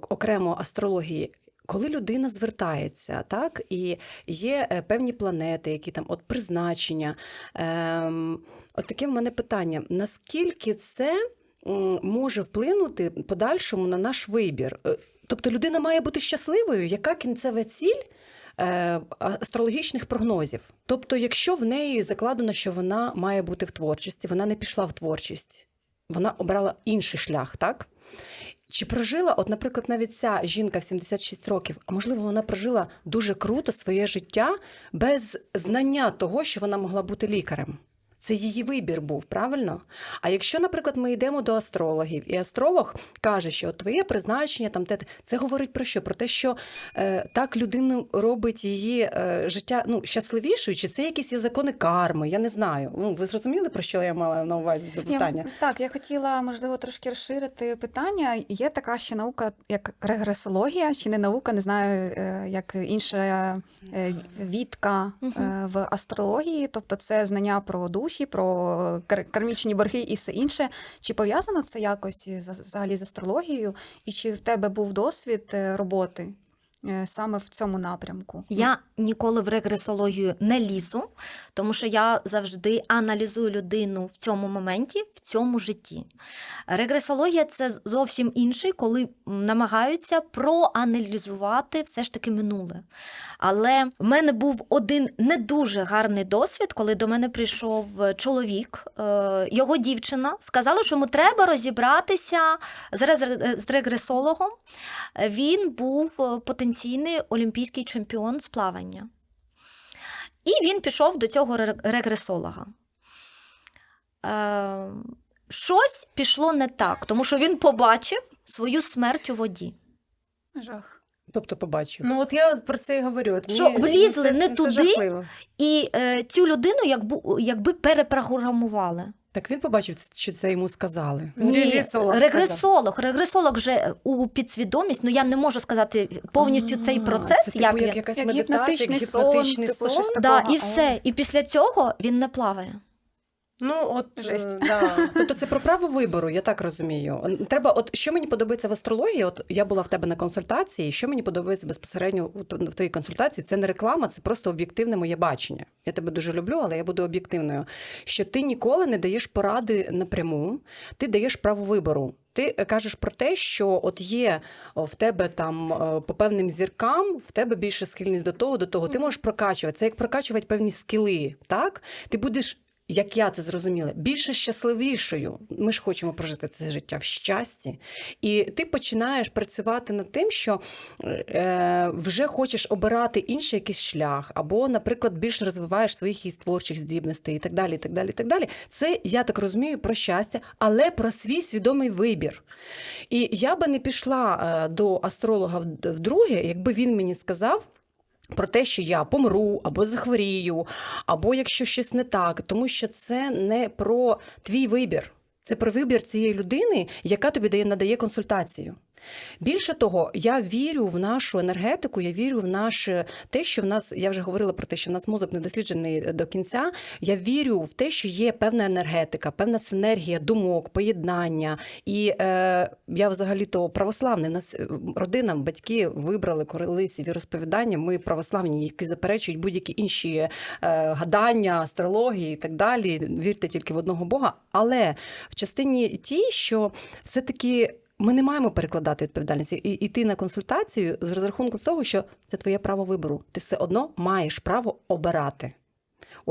окремо астрології. Коли людина звертається, так, і є певні планети, які там от призначення, от таке в мене питання, наскільки це може вплинути подальшому на наш вибір? Тобто людина має бути щасливою, яка кінцева ціль астрологічних прогнозів? Тобто, якщо в неї закладено, що вона має бути в творчості, вона не пішла в творчість, вона обрала інший шлях, так? Чи прожила, от, наприклад, навіть ця жінка в 76 років, а можливо, вона прожила дуже круто своє життя без знання того, що вона могла бути лікарем? Це її вибір був, правильно? А якщо, наприклад, ми йдемо до астрологів, і астролог каже, що твоє призначення, там, це говорить про що? Про те, що так людину робить її життя щасливішою, чи це якісь є закони карми, я не знаю. Ви зрозуміли, про що я мала на увазі це питання? Я хотіла, можливо, трошки розширити питання. Є така ще наука, як регресологія, чи не наука, не знаю, як інша відка в астрології, тобто це знання про душу, про кармічні борги і все інше. Чи пов'язано це якось взагалі з астрологією? І чи в тебе був досвід роботи саме в цьому напрямку? Я ніколи в регресологію не лізу, тому що я завжди аналізую людину в цьому моменті, в цьому житті. Регресологія – це зовсім інше, коли намагаються проаналізувати все ж таки минуле. Але в мене був один не дуже гарний досвід, коли до мене прийшов чоловік, його дівчина сказала, що йому треба розібратися з регресологом. Він був потенційний олімпійський чемпіон з плавання. І він пішов до цього регресолога. Щось пішло не так, тому що він побачив свою смерть у воді. Жах. Тобто побачив. Ну от я про це і говорю. От Що влізли не це туди, жахливо. і цю людину якби перепрограмували. Так він побачив, чи це йому сказали? Ні, регресолог вже у підсвідомість, я не можу сказати повністю цей процес, це, як типу, він. якась Як медитація, гіпнотичний гіпнотичний сон, сон. типу, щось Да, такого. і все. І після цього він не плаває. Ну, от, Жесть. да. Тобто це про право вибору, я так розумію. Треба, от що мені подобається в астрології, от я була в тебе на консультації, що мені подобається безпосередньо в твоїй консультації, це не реклама, це просто об'єктивне моє бачення. Я тебе дуже люблю, але я буду об'єктивною. Що ти ніколи не даєш поради напряму, ти даєш право вибору. Ти кажеш про те, що от є в тебе там по певним зіркам, в тебе більше схильність до того. Ти можеш прокачувати. Це як прокачувати певні скіли, так? Ти будеш, як я це зрозуміла, більше щасливішою. Ми ж хочемо прожити це життя в щасті. І ти починаєш працювати над тим, що вже хочеш обирати інший якийсь шлях, або, наприклад, більше розвиваєш своїх якісь творчих здібностей і так далі, і так далі, і так далі. Це, я так розумію, про щастя, але про свій свідомий вибір. І я би не пішла до астролога вдруге, якби він мені сказав про те, що я помру, або захворію, або якщо щось не так, тому що це не про твій вибір. Це про вибір цієї людини, яка тобі надає консультацію. Більше того, я вірю в нашу енергетику, я вірю в наше те, що в нас, я вже говорила про те, що в нас мозок не досліджений до кінця, я вірю в те, що є певна енергетика, певна синергія думок, поєднання. І я взагалі-то православний, нас родина, батьки вибрали колись віросповідання, ми православні, які заперечують будь-які інші гадання, астрології і так далі, вірте тільки в одного Бога. Але в частині тій, що все-таки ми не маємо перекладати відповідальність і йти на консультацію з розрахунку того, що це твоє право вибору. Ти все одно маєш право обирати.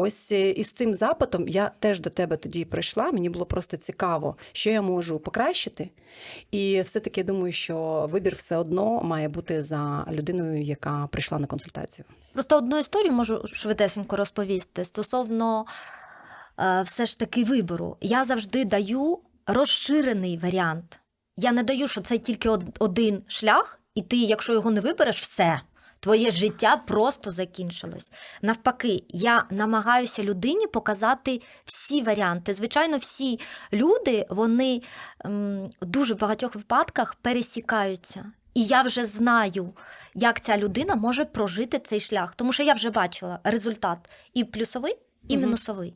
Ось із цим запитом я теж до тебе тоді прийшла, мені було просто цікаво, що я можу покращити. І все-таки я думаю, що вибір все одно має бути за людиною, яка прийшла на консультацію. Просто одну історію можу швидесенько розповісти стосовно все ж таки вибору. Я завжди даю розширений варіант. Я не даю, що це тільки один шлях, і ти, якщо його не вибереш, все. Твоє життя просто закінчилось. Навпаки, я намагаюся людині показати всі варіанти. Звичайно, всі люди, вони в дуже багатьох випадках пересікаються. І я вже знаю, як ця людина може прожити цей шлях. Тому що я вже бачила результат і плюсовий, і мінусовий.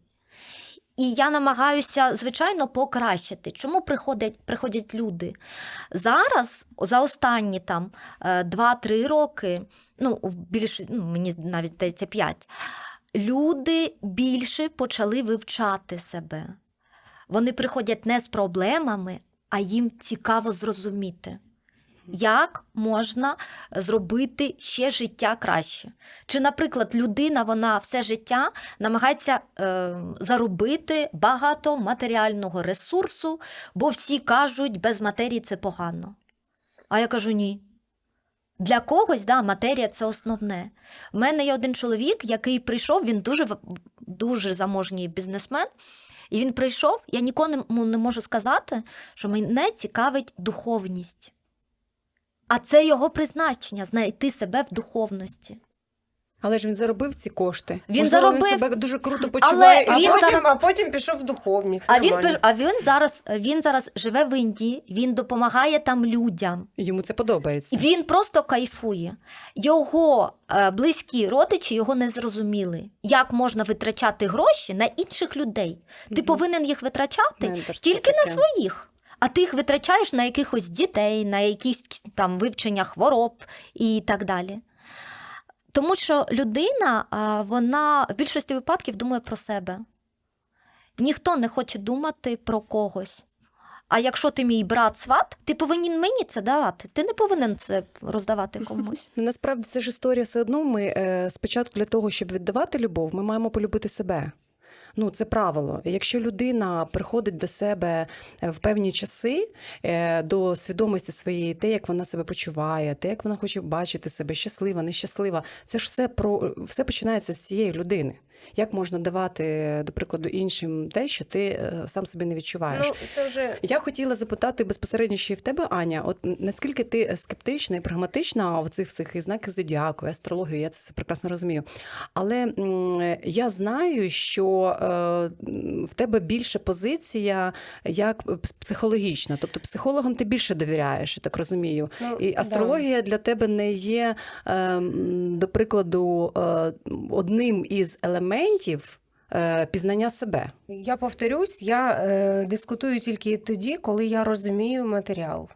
І я намагаюся, звичайно, покращити. Чому приходять люди? Зараз, за останні 2-3 роки, більше, мені навіть здається 5, люди більше почали вивчати себе. Вони приходять не з проблемами, а їм цікаво зрозуміти, як можна зробити ще життя краще. Чи, наприклад, людина, вона все життя намагається заробити багато матеріального ресурсу, бо всі кажуть, без матерії це погано. А я кажу, ні. Для когось, матерія – це основне. У мене є один чоловік, який прийшов, він дуже заможній бізнесмен, і він прийшов, я нікому не можу сказати, що мене цікавить духовність. А це його призначення – знайти себе в духовності. Але ж він заробив ці кошти. Він Можливо, заробив, він себе дуже круто почуває. А потім пішов в духовність. Він зараз живе в Індії, він допомагає там людям. Йому це подобається. Він просто кайфує. Його близькі родичі його не зрозуміли. Як можна витрачати гроші на інших людей? Ти повинен їх витрачати тільки на своїх. А ти їх витрачаєш на якихось дітей, на якісь вивчення хвороб і так далі. Тому що людина, вона в більшості випадків думає про себе. Ніхто не хоче думати про когось. А якщо ти мій брат-сват, ти повинен мені це давати. Ти не повинен це роздавати комусь. Насправді це ж історія все одно. Ми спочатку для того, щоб віддавати любов, ми маємо полюбити себе. Це правило. Якщо людина приходить до себе в певні часи, до свідомості своєї, те, як вона себе почуває, те, як вона хоче бачити себе, щаслива, нещаслива, це ж все починається з цієї людини. Як можна давати, до прикладу, іншим те, що ти сам собі не відчуваєш? Це вже... Я хотіла запитати безпосередньо ще й в тебе, Аня, от наскільки ти скептична і прагматична в цих всіх знаках зодіаку, астрологію, я це все прекрасно розумію. Але я знаю, що в тебе більше позиція як психологічна, тобто психологам ти більше довіряєш, я так розумію. І астрологія для тебе не є, до прикладу, одним із елементів пізнання себе. Я повторюсь, я дискутую тільки тоді, коли я розумію матеріал.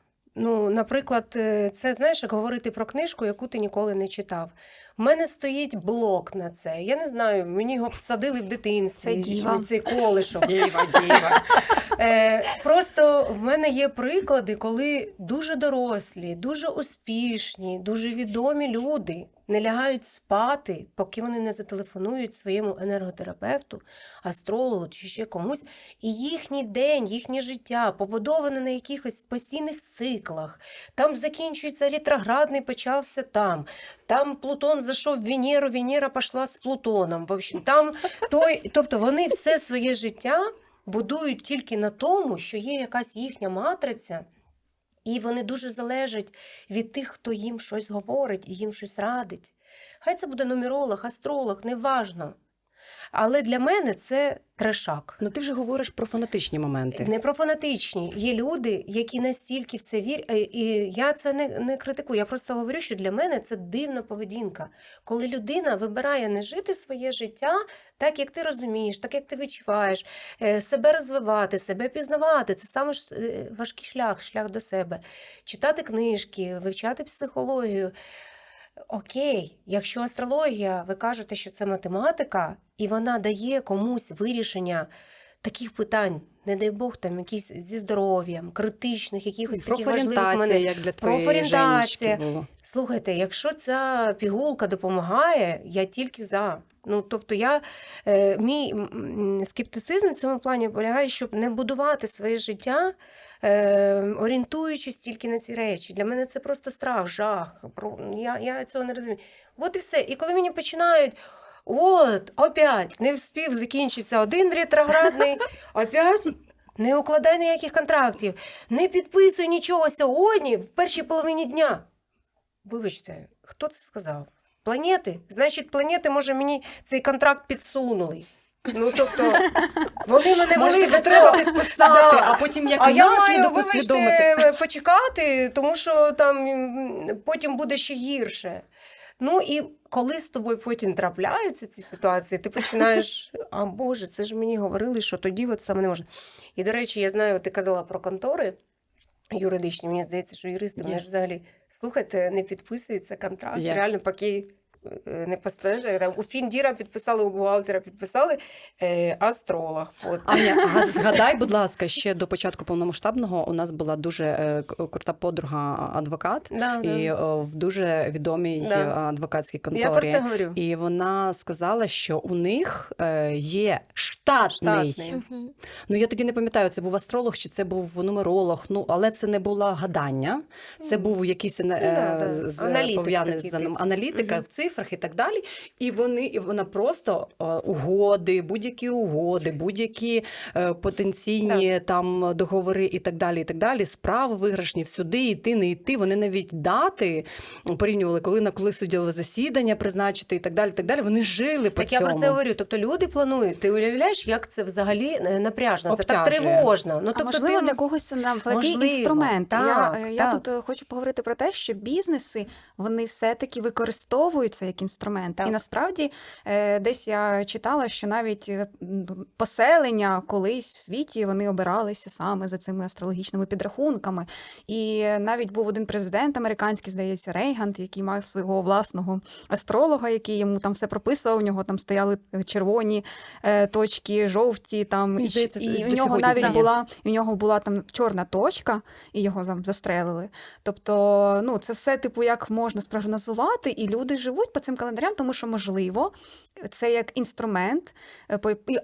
Наприклад, це, знаєш, як говорити про книжку, яку ти ніколи не читав. У мене стоїть блок на це. Я не знаю, мені його всадили в дитинстві. Це діва. Цей колишок. Діва. Просто в мене є приклади, коли дуже дорослі, дуже успішні, дуже відомі люди не лягають спати, поки вони не зателефонують своєму енерготерапевту, астрологу чи ще комусь. І їхній день, їхнє життя побудоване на якихось постійних циклах. Там закінчується ретроградний, почався там. Там Плутон зайшов в Венеру, Венера пішла з Плутоном. В общем, тобто вони все своє життя будують тільки на тому, що є якась їхня матриця, і вони дуже залежать від тих, хто їм щось говорить і їм щось радить. Хай це буде нумеролог, астролог, неважно. Але для мене це трешак. Ти вже говориш про фанатичні моменти. Не про фанатичні. Є люди, які настільки в це вірять, і я це не критикую. Я просто говорю, що для мене це дивна поведінка. Коли людина вибирає не жити своє життя так, як ти розумієш, так, як ти відчуваєш, себе розвивати, себе пізнавати. Це саме важкий шлях до себе. Читати книжки, вивчати психологію. Окей, якщо астрологія, ви кажете, що це математика, і вона дає комусь вирішення таких питань не дай Бог, там якісь зі здоров'ям, критичних, якихось таких важливих Профорієнтація, мене. як для твоєї Профорієнтація. Женечки було. Слухайте, якщо ця пігулка допомагає, я тільки за. Ну, тобто мій скептицизм в цьому плані полягає, щоб не будувати своє життя, орієнтуючись тільки на ці речі. Для мене це просто страх, жах. Я цього не розумію. От і все. І коли мені починають, опять, не встиг закінчиться один ретроградний, опять не укладай ніяких контрактів, не підписуй нічого сьогодні, в першій половині дня. Вибачте, хто це сказав? Планети? Значить, планети, може, мені цей контракт підсунули. Ну, тобто, вони мене Може, вели тебе до треба цього. підписати, Да. а потім як А я маю, наслідок усвідомити. вибачте, почекати, тому що там потім буде ще гірше. Ну і коли з тобою потім трапляються ці ситуації, ти починаєш, а Боже, це ж мені говорили, що тоді от саме не можна. І, до речі, я знаю, ти казала про контори юридичні, мені здається, що юристи, вони ж взагалі, слухайте, не підписується контракт, Є. реально, поки не постежує. Там у Фіндіра підписали, у бухгалтера підписали, астролог. От. Аня, згадай, будь ласка, ще до початку повномасштабного у нас була дуже крута подруга адвокат, Да, і в дуже відомій Да. адвокатській конторі. Я про це говорю. І вона сказала, що у них є штатний. Ну, я тоді не пам'ятаю, це був астролог чи це був нумеролог, але це не було гадання. Це був якийсь Аналітик пов'язаний такий, з типу. аналітика в цифрах і так далі. І вона просто угоди, будь-які потенційні там договори і так далі, справи виграшні, всюди, йти, не йти. Вони навіть дати порівнювали, коли судове засідання призначити і так далі. Вони жили по Так цьому. я про це говорю. Тобто люди планують. Ти уявляєш, як це взагалі напряжно? Це так Обтяжує. тривожно. Ну, А тобто можливо, ти... для когось це навпаки Можливо. інструмент. Так, Я так. тут хочу поговорити про те, що бізнеси, вони все-таки використовуються як інструмент. Так. І насправді десь я читала, що навіть поселення колись в світі, вони обиралися саме за цими астрологічними підрахунками. І навіть був один президент американський, здається, Рейган, який мав свого власного астролога, який йому там все прописував, у нього там стояли червоні точки, жовті, там, Мені здається, і до у нього сьогодні навіть це є. була там чорна точка, і його там застрелили. Тобто, це все, як можна спрогнозувати, і люди живуть по цим календарям, тому що, можливо, це як інструмент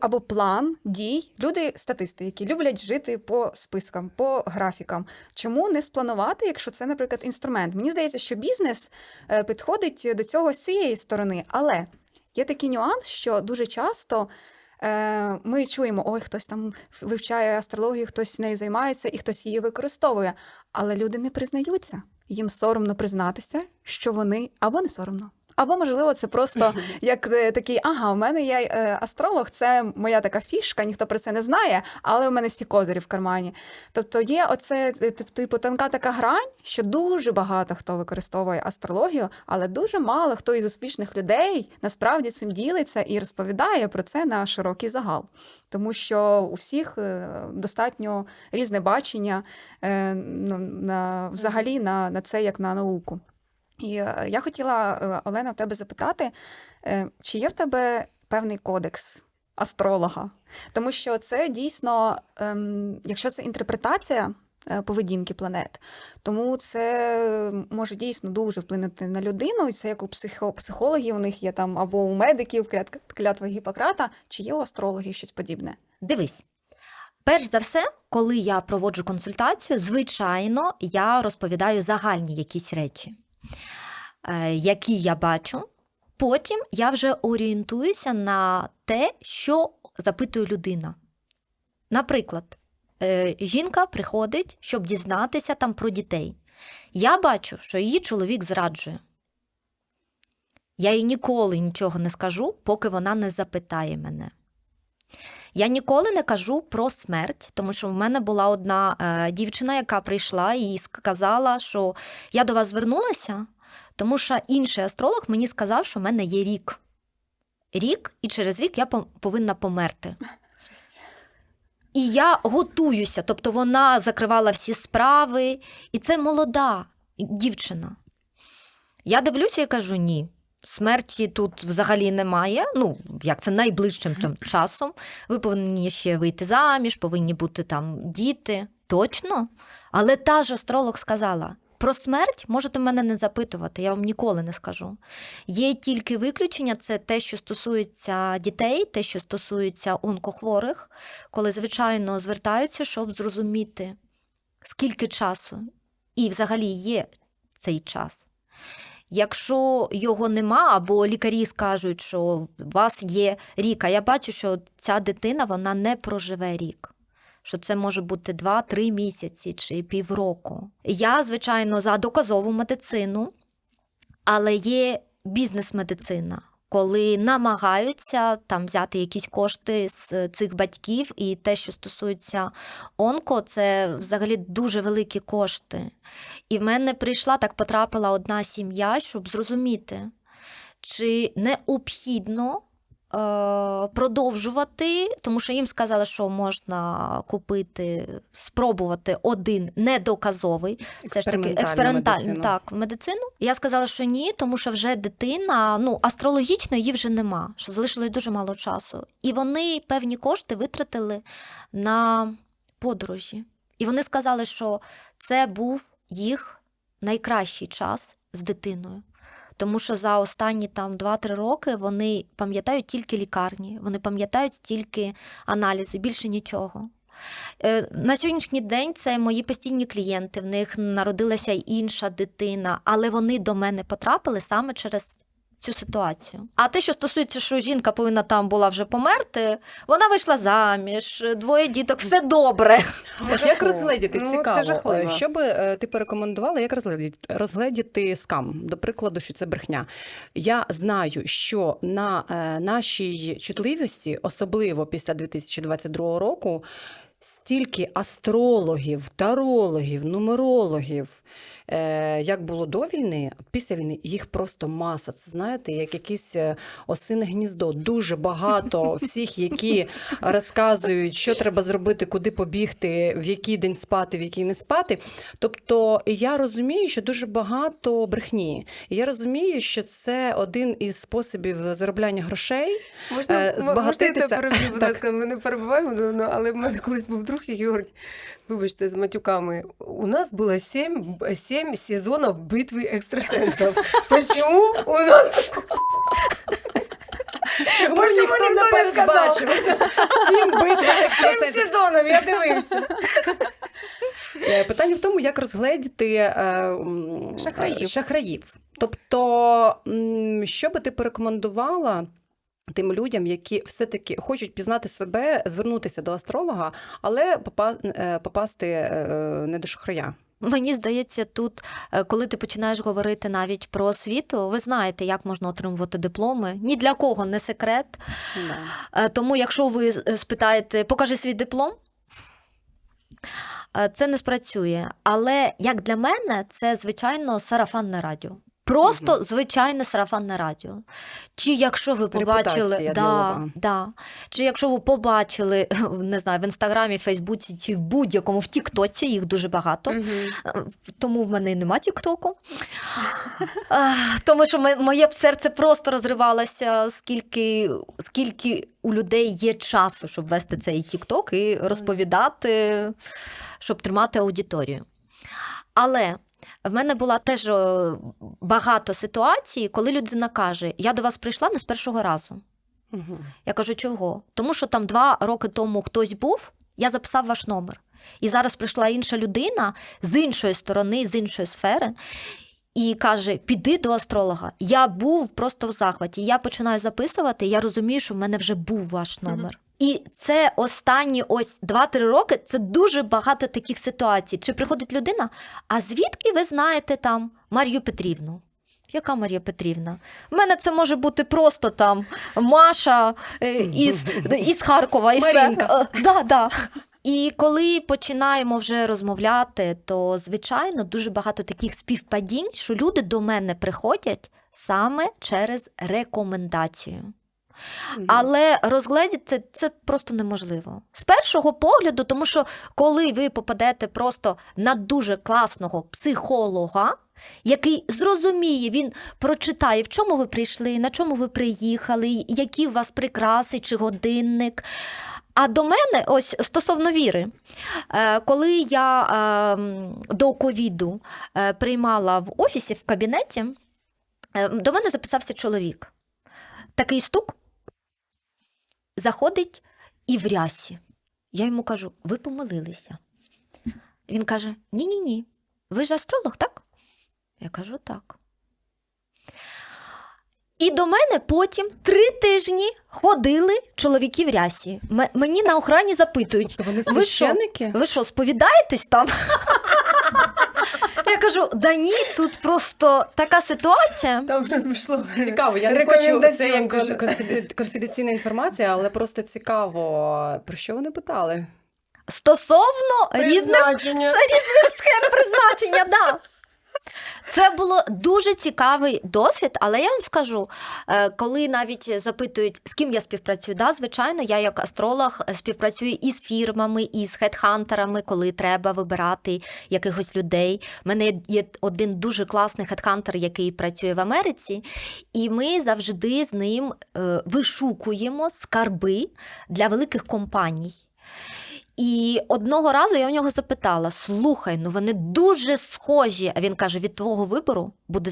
або план дій. Люди, статисти, які люблять жити по спискам, по графікам. Чому не спланувати, якщо це, наприклад, інструмент? Мені здається, що бізнес підходить до цього з цієї сторони, але є такий нюанс, що дуже часто ми чуємо, ой, хтось там вивчає астрологію, хтось нею займається і хтось її використовує. Але люди не признаються. Їм соромно признатися, що вони або не соромно. Або, можливо, це просто як такий, у мене є астролог, це моя така фішка, ніхто про це не знає, але у мене всі козирі в кармані. Тобто є оце, тонка така грань, що дуже багато хто використовує астрологію, але дуже мало хто із успішних людей насправді цим ділиться і розповідає про це на широкий загал. Тому що у всіх достатньо різне бачення взагалі на це як на науку. І я хотіла, Олена, в тебе запитати, чи є в тебе певний кодекс астролога? Тому що це дійсно, якщо це інтерпретація поведінки планет, тому це може дійсно дуже вплинути на людину. І це як у психологів, у них є там, або у медиків клятва Гіппократа, чи є у астрологів щось подібне? Дивись. Перш за все, коли я проводжу консультацію, звичайно, я розповідаю загальні якісь речі, які я бачу. Потім я вже орієнтуюся на те, що запитує людина. Наприклад, жінка приходить, щоб дізнатися там про дітей. Я бачу, що її чоловік зраджує. Я їй ніколи нічого не скажу, поки вона не запитає мене. Я ніколи не кажу про смерть, тому що в мене була одна дівчина, яка прийшла і сказала, що я до вас звернулася, тому що інший астролог мені сказав, що в мене є рік. Рік, і через рік я повинна померти. І я готуюся, тобто вона закривала всі справи, і це молода дівчина. Я дивлюся і кажу, ні, Смерті тут взагалі немає. Ну, як це найближчим часом. Ви повинні ще вийти заміж, повинні бути там діти. Точно. Але та ж астролог сказала, про смерть можете мене не запитувати, я вам ніколи не скажу. Є тільки виключення, це те, що стосується дітей, те, що стосується онкохворих, коли, звичайно, звертаються, щоб зрозуміти, скільки часу і взагалі є цей час. Якщо його нема, або лікарі скажуть, що у вас є рік, а я бачу, що ця дитина, вона не проживе рік. Що це може бути 2-3 місяці чи півроку. Я, звичайно, за доказову медицину, але є бізнес-медицина, коли намагаються там взяти якісь кошти з цих батьків, і те, що стосується онко, це взагалі дуже великі кошти. І в мене потрапила одна сім'я, щоб зрозуміти, чи необхідно продовжувати, тому що їм сказали, що можна купити, спробувати один недоказовий, все ж таки експериментальну медицину. Я сказала, що ні, тому що вже дитина, астрологічно її вже нема, що залишилось дуже мало часу. І вони певні кошти витратили на подорожі. І вони сказали, що це був їх найкращий час з дитиною. Тому що за останні 2-3 роки вони пам'ятають тільки лікарні, вони пам'ятають тільки аналізи, більше нічого. На сьогоднішній день це мої постійні клієнти, в них народилася й інша дитина, але вони до мене потрапили саме через цю ситуацію. А те, що стосується, що жінка повинна там була вже померти, вона вийшла заміж, 2 діток, все добре. Ось як розгледіти, Це цікаво, жахливо. що би ти порекомендувала, як розгледіти скам, до прикладу, що це брехня. Я знаю, що на нашій чутливості, особливо після 2022 року, стільки астрологів, тарологів, нумерологів, як було до війни, після війни їх просто маса. Це, знаєте, як якесь осине гніздо. Дуже багато всіх, які розказують, що треба зробити, куди побігти, в який день спати, в який не спати. Тобто я розумію, що дуже багато брехні. І я розумію, що це один із способів заробляння грошей. Можна збагатитися. я переб'ю, будь ласка, ми не перебуваємо, але в мене колись був друг, який говорить, вибачте, з матюками, у нас було 7 сезонів битви екстрасенсів. Почему у нас... Чому ніхто не сказав? 7 битв екстрасенсів. 7 сезонів, я дивився. Питання в тому, як розгледіти шахраїв. Тобто, що би ти порекомендувала тим людям, які все-таки хочуть пізнати себе, звернутися до астролога, але попасти не до шахрая? Мені здається, тут, коли ти починаєш говорити навіть про освіту, ви знаєте, як можна отримувати дипломи. Ні для кого не секрет. Да. Тому якщо ви спитаєте, покажи свій диплом, це не спрацює. Але, як для мене, це, звичайно, сарафанне радіо. Просто звичайне сарафанне радіо. Чи якщо ви побачили, чи якщо ви побачили, не знаю, в Інстаграмі, Фейсбуці, чи в будь-якому, в Тіктоці, їх дуже багато, тому в мене і нема Тіктоку. Тому що моє серце просто розривалося, скільки у людей є часу, щоб вести цей Тікток і розповідати, щоб тримати аудиторію. Але в мене була теж багато ситуацій, коли людина каже, я до вас прийшла не з першого разу. Угу. Я кажу, чого? Тому що там 2 роки тому хтось був, я записав ваш номер. І зараз прийшла інша людина з іншої сторони, з іншої сфери, і каже, піди до астролога. Я був просто в захваті. Я починаю записувати, і я розумію, що в мене вже був ваш номер. І це останні 2-3 роки, це дуже багато таких ситуацій. Чи приходить людина, а звідки ви знаєте там Марію Петрівну? Яка Марія Петрівна? В мене це може бути просто там Маша із Харкова. І Марінка. Да. І коли починаємо вже розмовляти, то, звичайно, дуже багато таких співпадінь, що люди до мене приходять саме через рекомендацію. Але розгледіти це просто неможливо. З першого погляду, тому що коли ви попадете просто на дуже класного психолога, який зрозуміє, він прочитає, в чому ви прийшли, на чому ви приїхали, які у вас прикраси чи годинник. А до мене, ось стосовно віри, коли я до ковіду приймала в офісі, в кабінеті, до мене записався чоловік. Такий стук, заходить і в рясі. Я йому кажу, ви помилилися. Він каже, ні-ні-ні, ви ж астролог, так? Я кажу, так. І до мене потім 3 тижні ходили чоловіки в рясі. Мені на охрані запитують, То вони ви що, священники? ви що, сповідаєтесь там? Я кажу, да ні, тут просто така ситуація. Там вже пішло. Цікаво, я не хочу, це Рекомендаціон, як каже. конфіденційна інформація, але просто цікаво, про що вони питали? Стосовно різних Призначення. схем призначення, да. Це було дуже цікавий досвід, але я вам скажу, коли навіть запитують, з ким я співпрацюю, да, звичайно, я як астролог співпрацюю і з фірмами, і з хедхантерами, коли треба вибирати якихось людей. У мене є один дуже класний хедхантер, який працює в Америці, і ми завжди з ним вишукуємо скарби для великих компаній. І одного разу я у нього запитала, слухай, ну вони дуже схожі. А він каже, від твого вибору буде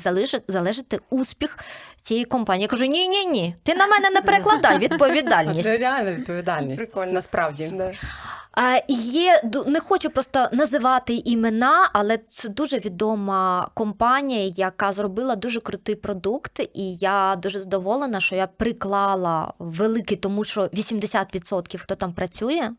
залежати успіх цієї компанії. Я кажу, ні, ти на мене не перекладай відповідальність. Це реальна відповідальність, Прикольно. насправді. Да. Не хочу просто називати імена, але це дуже відома компанія, яка зробила дуже крутий продукт, і я дуже задоволена, що я приклала великий, тому що 80% хто там працює,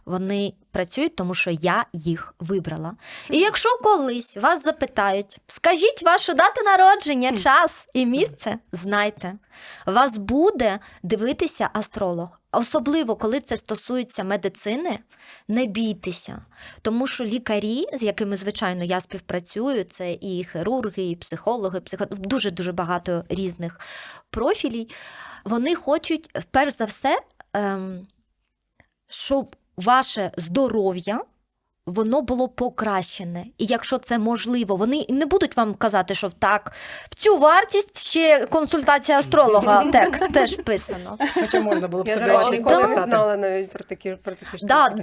вони працюють, тому що я їх вибрала. І якщо колись вас запитають, скажіть вашу дату народження, час і місце, знайте, вас буде дивитися астролог. Особливо, коли це стосується медицини, не бійтеся. Тому що лікарі, з якими, звичайно, я співпрацюю, це і хірурги, і психологи, дуже-дуже багато різних профілів, вони хочуть, перш за все, щоб ваше здоров'я, воно було покращене. І якщо це можливо, вони не будуть вам казати, що так, в цю вартість ще консультація астролога теж вписано. Хоча можна було б Я, до собі речі, щось ніколи не написати. знала навіть про такі штуки. Да,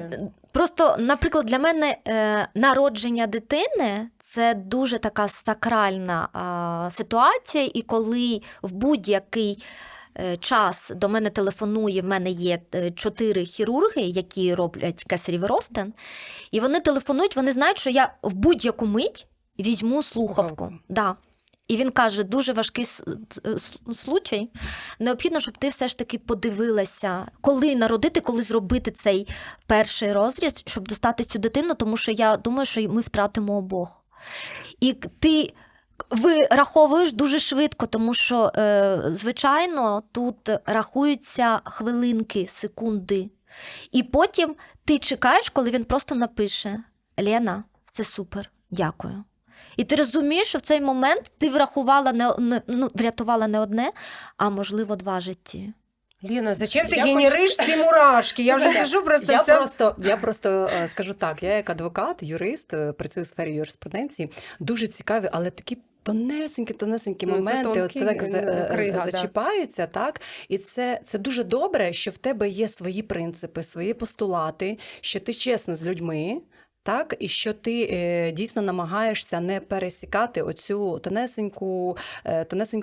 просто, наприклад, для мене народження дитини – це дуже така сакральна ситуація, і коли в будь-який час до мене телефонує, в мене є 4 хірурги, які роблять кесарєвий розтин, і вони телефонують, вони знають, що я в будь-яку мить візьму слухавку. Да. І він каже, дуже важкий случай, необхідно, щоб ти все ж таки подивилася, коли народити, коли зробити цей перший розріз, щоб достати цю дитину, тому що я думаю, що ми втратимо обох. І ти вираховуєш дуже швидко, тому що, звичайно, тут рахуються хвилинки, секунди. І потім ти чекаєш, коли він просто напише «Лена, це супер, дякую». І ти розумієш, що в цей момент ти врятувала не одне, а, можливо, 2 житті. Лена, зачем ти Я генериш ці мурашки? Я вже сижу просто Я просто скажу так, я як адвокат, юрист, працюю в сфері юриспруденції, дуже цікаві, але такі тонесенькі Ну, це моменти тонкий, от так крига, да. зачіпаються, так? І це дуже добре, що в тебе є свої принципи, свої постулати, що ти чесна з людьми, так, і що ти дійсно намагаєшся не пересікати оцю тонесеньку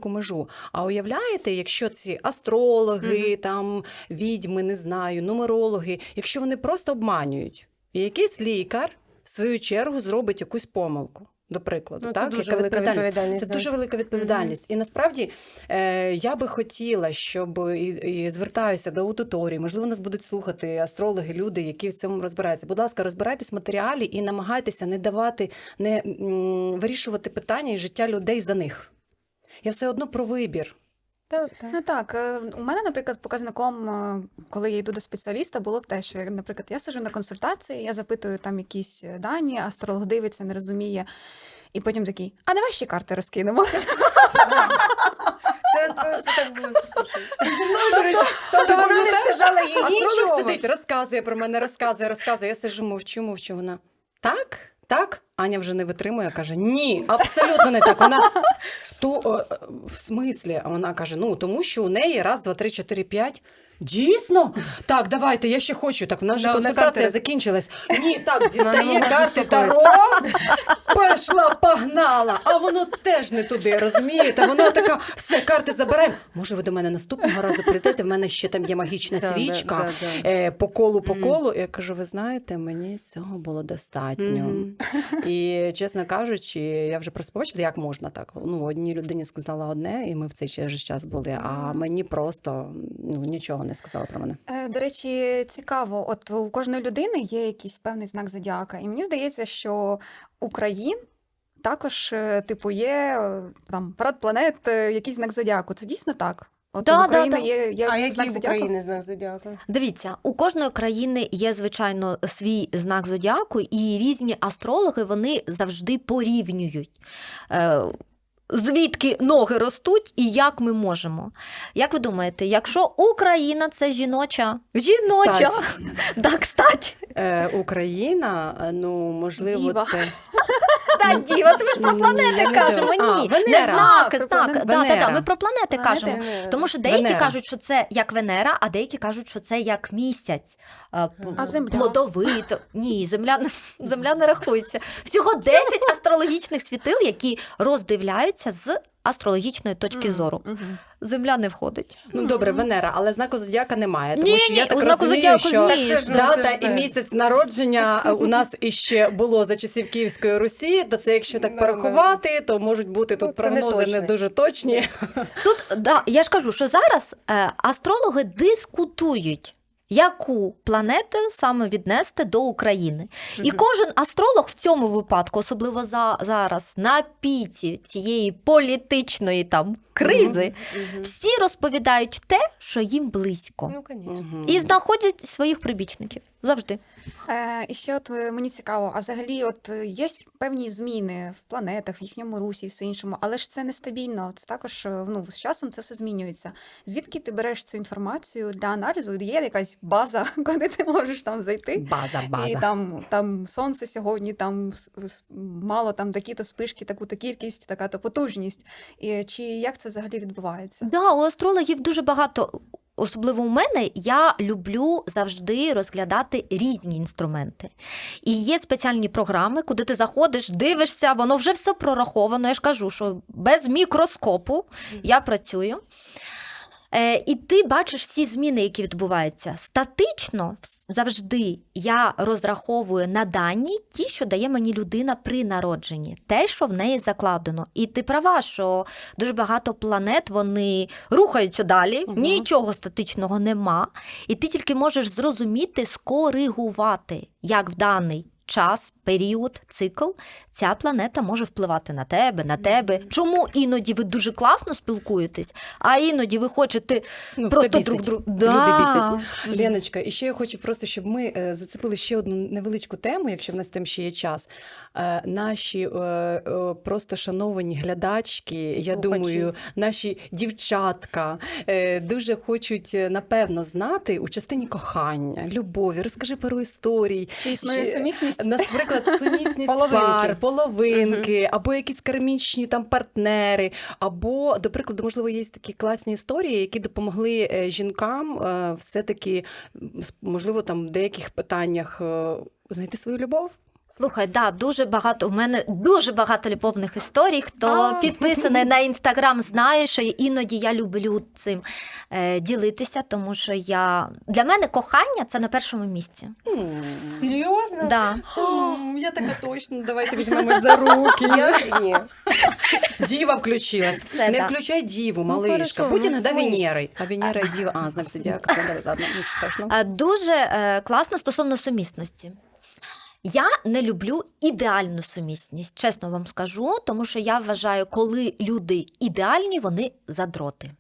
межу. А уявляєте, якщо ці астрологи, там, відьми, не знаю, нумерологи, якщо вони просто обманюють, і якийсь лікар, в свою чергу, зробить якусь помилку. До прикладу, Ну, так? це дуже Яка велика відповідальність. Це да. дуже велика відповідальність. І насправді я би хотіла, щоб і звертаюся до аудиторії, можливо, нас будуть слухати астрологи, люди, які в цьому розбираються. Будь ласка, розбирайтесь в матеріалі і намагайтеся не вирішувати питання і життя людей за них. Я все одно про вибір. Так. Ну так, у мене, наприклад, показником, коли я йду до спеціаліста, було б те, що, наприклад, я сиджу на консультації, я запитую там якісь дані, астролог дивиться, не розуміє, і потім такий, а давай ще карти розкинемо. Це так було слушай. До речі, тобто вона не сказала їй Астролог нічого. сидить, розказує про мене, розказує. Я сиджу, мовчу, вона. Так? Аня вже не витримує, каже: ні, абсолютно не так. Вона в смислі? А вона каже: ну тому що у неї 1, 2, 3, 4, 5. Дійсно? Так, давайте, я ще хочу. Так, в нас вже Да, консультація карти. закінчилась. Ні, так, Вона дістає не може карти Таро, пішла, погнала. А воно теж не туди, розумієте? Вона така: все, карти забираємо. Може, ви до мене наступного разу прийдете, в мене ще там є магічна Да, свічка. да. По колу. Я кажу: ви знаєте, мені цього було достатньо. Мгм. І, чесно кажучи, я вже просто побачила, як можна так. Ну, одній людині сказала одне, і ми в цей же час були, а мені просто нічого не сказали про мене. До речі, цікаво, от у кожної людини є якийсь певний знак зодіака, і мені здається, що Україн також, типу, є там парад планет, якийсь знак зодіаку. Це дійсно так? От Да, у України да. є А знак який в зодіаку? Україні знак зодіаку? Дивіться, у кожної країни є, звичайно, свій знак зодіаку, і різні астрологи, вони завжди порівнюють. Звідки ноги ростуть і як ми можемо. Як ви думаєте, якщо Україна – це жіноча, Стать. так, стать, Україна, можливо, Діва. це... та діва, ми ж про Ні, планети я не кажемо, думаю. ні, Венера. не знаки, Про знаки, планети. Венера. ми про планети Планети. кажемо. Тому що деякі Венера. кажуть, що це як Венера, а деякі кажуть, що це як місяць. А Земля? Плодовито. Ні, земля не рахується. Всього 10 астрологічних світил, які роздивляються з астрологічної точки зору. Мгм. Земля не входить. Ну, добре, Венера, але знаку зодіака немає. Тому Ні, що я ні, так у знаку розумію, зодіаку що ні. Так це ж, дата це ж і все. місяць народження у нас іще було за часів Київської Русі, то це якщо так Да, порахувати, то можуть бути тут Ну, це не прогнози не точність. дуже точні. Тут, я ж кажу, що зараз астрологи дискутують, яку планету саме віднести до України. І кожен астролог в цьому випадку, особливо зараз, на піці цієї політичної там кризи, всі розповідають те, що їм близько. Ну, звісно. І знаходять своїх прибічників. Завжди. І ще от мені цікаво, а взагалі от є певні зміни в планетах, в їхньому русі і все іншому, але ж це нестабільно. Це також з часом це все змінюється. Звідки ти береш цю інформацію для аналізу? Є якась база, куди ти можеш там зайти? База. І там сонце сьогодні, там мало там такі-то спишки, таку-то кількість, така-то потужність. І чи як це взагалі відбувається? Да, у астрологів дуже багато. Особливо у мене, я люблю завжди розглядати різні інструменти. І є спеціальні програми, куди ти заходиш, дивишся, воно вже все прораховано. Я ж кажу, що без мікроскопу я працюю. І ти бачиш всі зміни, які відбуваються. Статично завжди я розраховую на дані ті, що дає мені людина при народженні. Те, що в неї закладено. І ти права, що дуже багато планет, вони рухаються далі, нічого статичного нема. І ти тільки можеш зрозуміти, скоригувати, як в даний час, період, цикл, ця планета може впливати на тебе. Чому іноді ви дуже класно спілкуєтесь, а іноді ви хочете просто все друг бісить. другу. Люди бісять. Леночка, і ще я хочу просто, щоб ми зацепили ще одну невеличку тему, якщо в нас там ще є час. Наші просто шановані глядачки, я Слухачі. думаю, наші дівчатка дуже хочуть, напевно, знати у частині кохання, любові. Розкажи пару історій. Чи існує сумісність? Наприклад, сумісність Половинки. пар, половинки, або якісь кармічні там партнери, або, до прикладу, можливо, є такі класні історії, які допомогли жінкам все-таки, можливо, там в деяких питаннях знайти свою любов. Слухай, дуже багато, в мене дуже багато любовних історій. Хто підписаний на Інстаграм, знає, що іноді я люблю цим ділитися, тому що для мене кохання – це на першому місці. Серйозно? Да. Я така точно, давайте візьмемо за руки. Ні. Діва включилась. Все, Не да. включай діву, малишка. хорошо, Будь ну, іноді в смислі? Венерой. А Венера і діва. Знак зодіака. Ладно, нічого страшного. Дуже класно стосовно сумісності. Я не люблю ідеальну сумісність, чесно вам скажу, тому що я вважаю, коли люди ідеальні, вони задроти.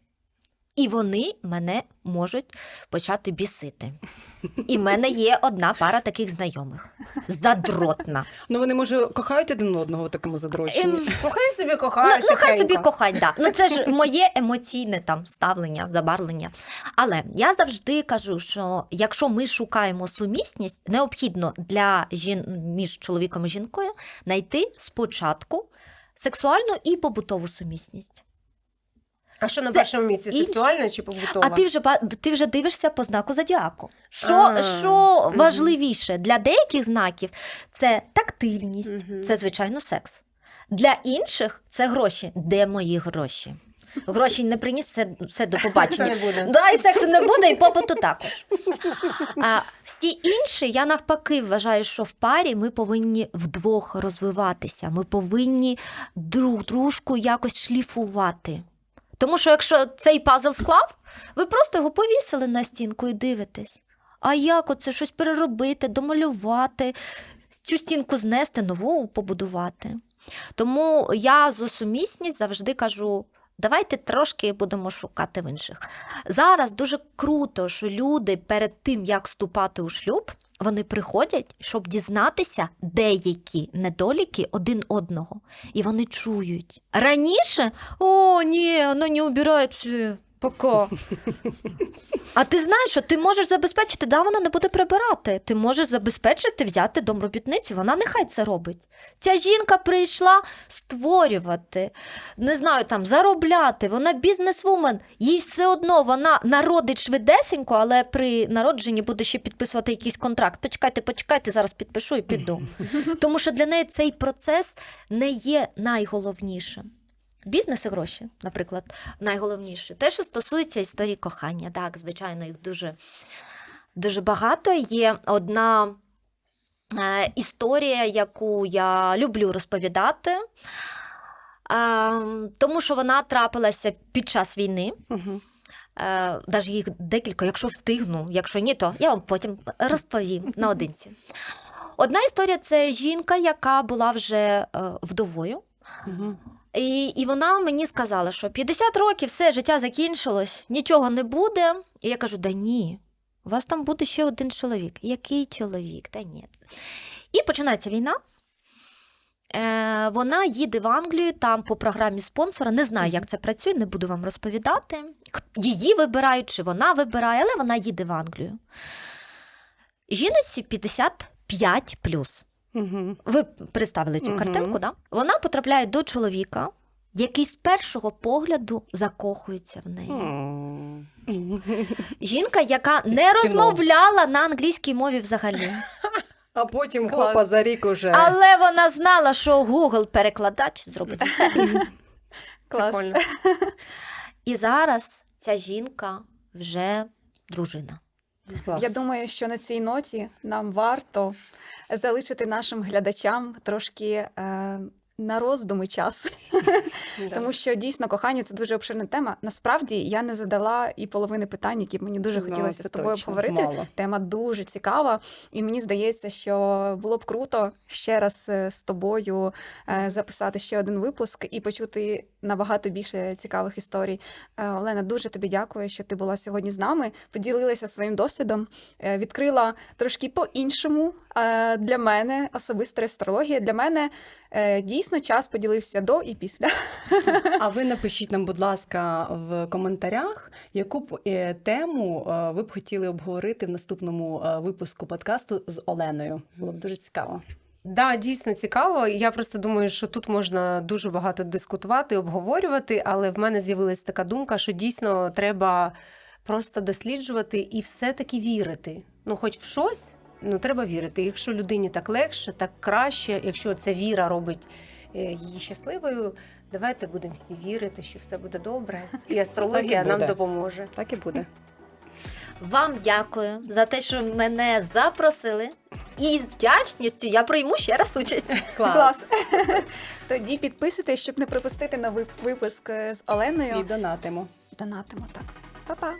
І вони мене можуть почати бісити. І в мене є одна пара таких знайомих. Задротна. Ну вони, може, кохають один одного в такому задрощенні? Ну, хай собі кохають. Ну, хай собі тихенько. кохать, да. Ну, це ж моє емоційне там ставлення, забарвлення. Але я завжди кажу, що якщо ми шукаємо сумісність, необхідно між чоловіком і жінкою знайти спочатку сексуальну і побутову сумісність. А що на Це першому місці, інше. сексуальне чи побутова? А ти вже дивишся по знаку зодіаку. А, Що мгм. важливіше? Для деяких знаків це тактильність, Мгм. це, звичайно, секс. Для інших це гроші. Де мої гроші? Гроші не приніс, все до Сексу побачення. не буде. Да, і сексу не буде, і попиту також. А всі інші, я навпаки вважаю, що в парі ми повинні вдвох розвиватися. Ми повинні дружку якось шліфувати. Тому що якщо цей пазл склав, ви просто його повісили на стінку і дивитесь. А як оце щось переробити, домалювати, цю стінку знести, нову побудувати? Тому я за сумісність завжди кажу, давайте трошки будемо шукати в інших. Зараз дуже круто, що люди перед тим, як вступати у шлюб, вони приходять, щоб дізнатися деякі недоліки один одного. І вони чують. Раніше, о, ні, вона не убирає все, пока. А ти знаєш, що ти можеш забезпечити, да, вона не буде прибирати. Ти можеш забезпечити, взяти домробітницю, вона нехай це робить. Ця жінка прийшла створювати, не знаю, там, заробляти, вона бізнесвумен, їй все одно, вона народить швидесенько, але при народженні буде ще підписувати якийсь контракт. Почекайте, зараз підпишу і піду. Тому що для неї цей процес не є найголовнішим. Бізнес і гроші, наприклад, найголовніше. Те, що стосується історії кохання, так, звичайно, їх дуже, дуже багато. Є одна історія, яку я люблю розповідати, тому що вона трапилася під час війни. Угу. Навіть їх декілька, якщо встигну, якщо ні, то я вам потім розповім наодинці. Одна історія – це жінка, яка була вже вдовою. Угу. І вона мені сказала, що 50 років, все, життя закінчилось, нічого не буде. І я кажу, да ні, у вас там буде ще один чоловік. Який чоловік? Та ні. І починається війна. Вона їде в Англію, там по програмі спонсора, не знаю, як це працює, не буду вам розповідати. Її вибирають, чи вона вибирає, але вона їде в Англію. Жіночці 55+. Угу. Ви представили цю картинку, да? Вона потрапляє до чоловіка, який з першого погляду закохується в неї. Жінка, яка не розмовляла на англійській мові взагалі. А потім Клас. хопа за рік уже. Але вона знала, що Google-перекладач зробить все. Клас. Прикольно. І зараз ця жінка вже дружина. Клас. Я думаю, що на цій ноті нам варто залишити нашим глядачам трошки на роздуми час. Да. Тому що дійсно кохання це дуже обширна тема. Насправді я не задала і половини питань, які б мені дуже Ну, хотілося це з тобою точно. обговорити. Мало. Тема дуже цікава, і мені здається, що було б круто ще раз з тобою записати ще один випуск і почути набагато більше цікавих історій. Олена, дуже тобі дякую, що ти була сьогодні з нами, поділилася своїм досвідом, відкрила трошки по-іншому для мене особиста астрологія. Для мене дійсно час поділився до і після. А ви напишіть нам, будь ласка, в коментарях, яку б тему ви б хотіли обговорити в наступному випуску подкасту з Оленою. Було б дуже цікаво. Да, дійсно цікаво. Я просто думаю, що тут можна дуже багато дискутувати, обговорювати, але в мене з'явилася така думка, що дійсно треба просто досліджувати і все-таки вірити. Ну, хоч в щось, ну, треба вірити. Якщо людині так легше, так краще, якщо ця віра робить її щасливою, давайте будемо всі вірити, що все буде добре. І астрологія Так і нам буде. допоможе. Так і буде. Вам дякую за те, що мене запросили. І з вдячністю я прийму ще раз участь. Клас. Тоді підписуйтесь, щоб не пропустити новий випуск з Оленою. І донатимо. Донатимо так. Па-па.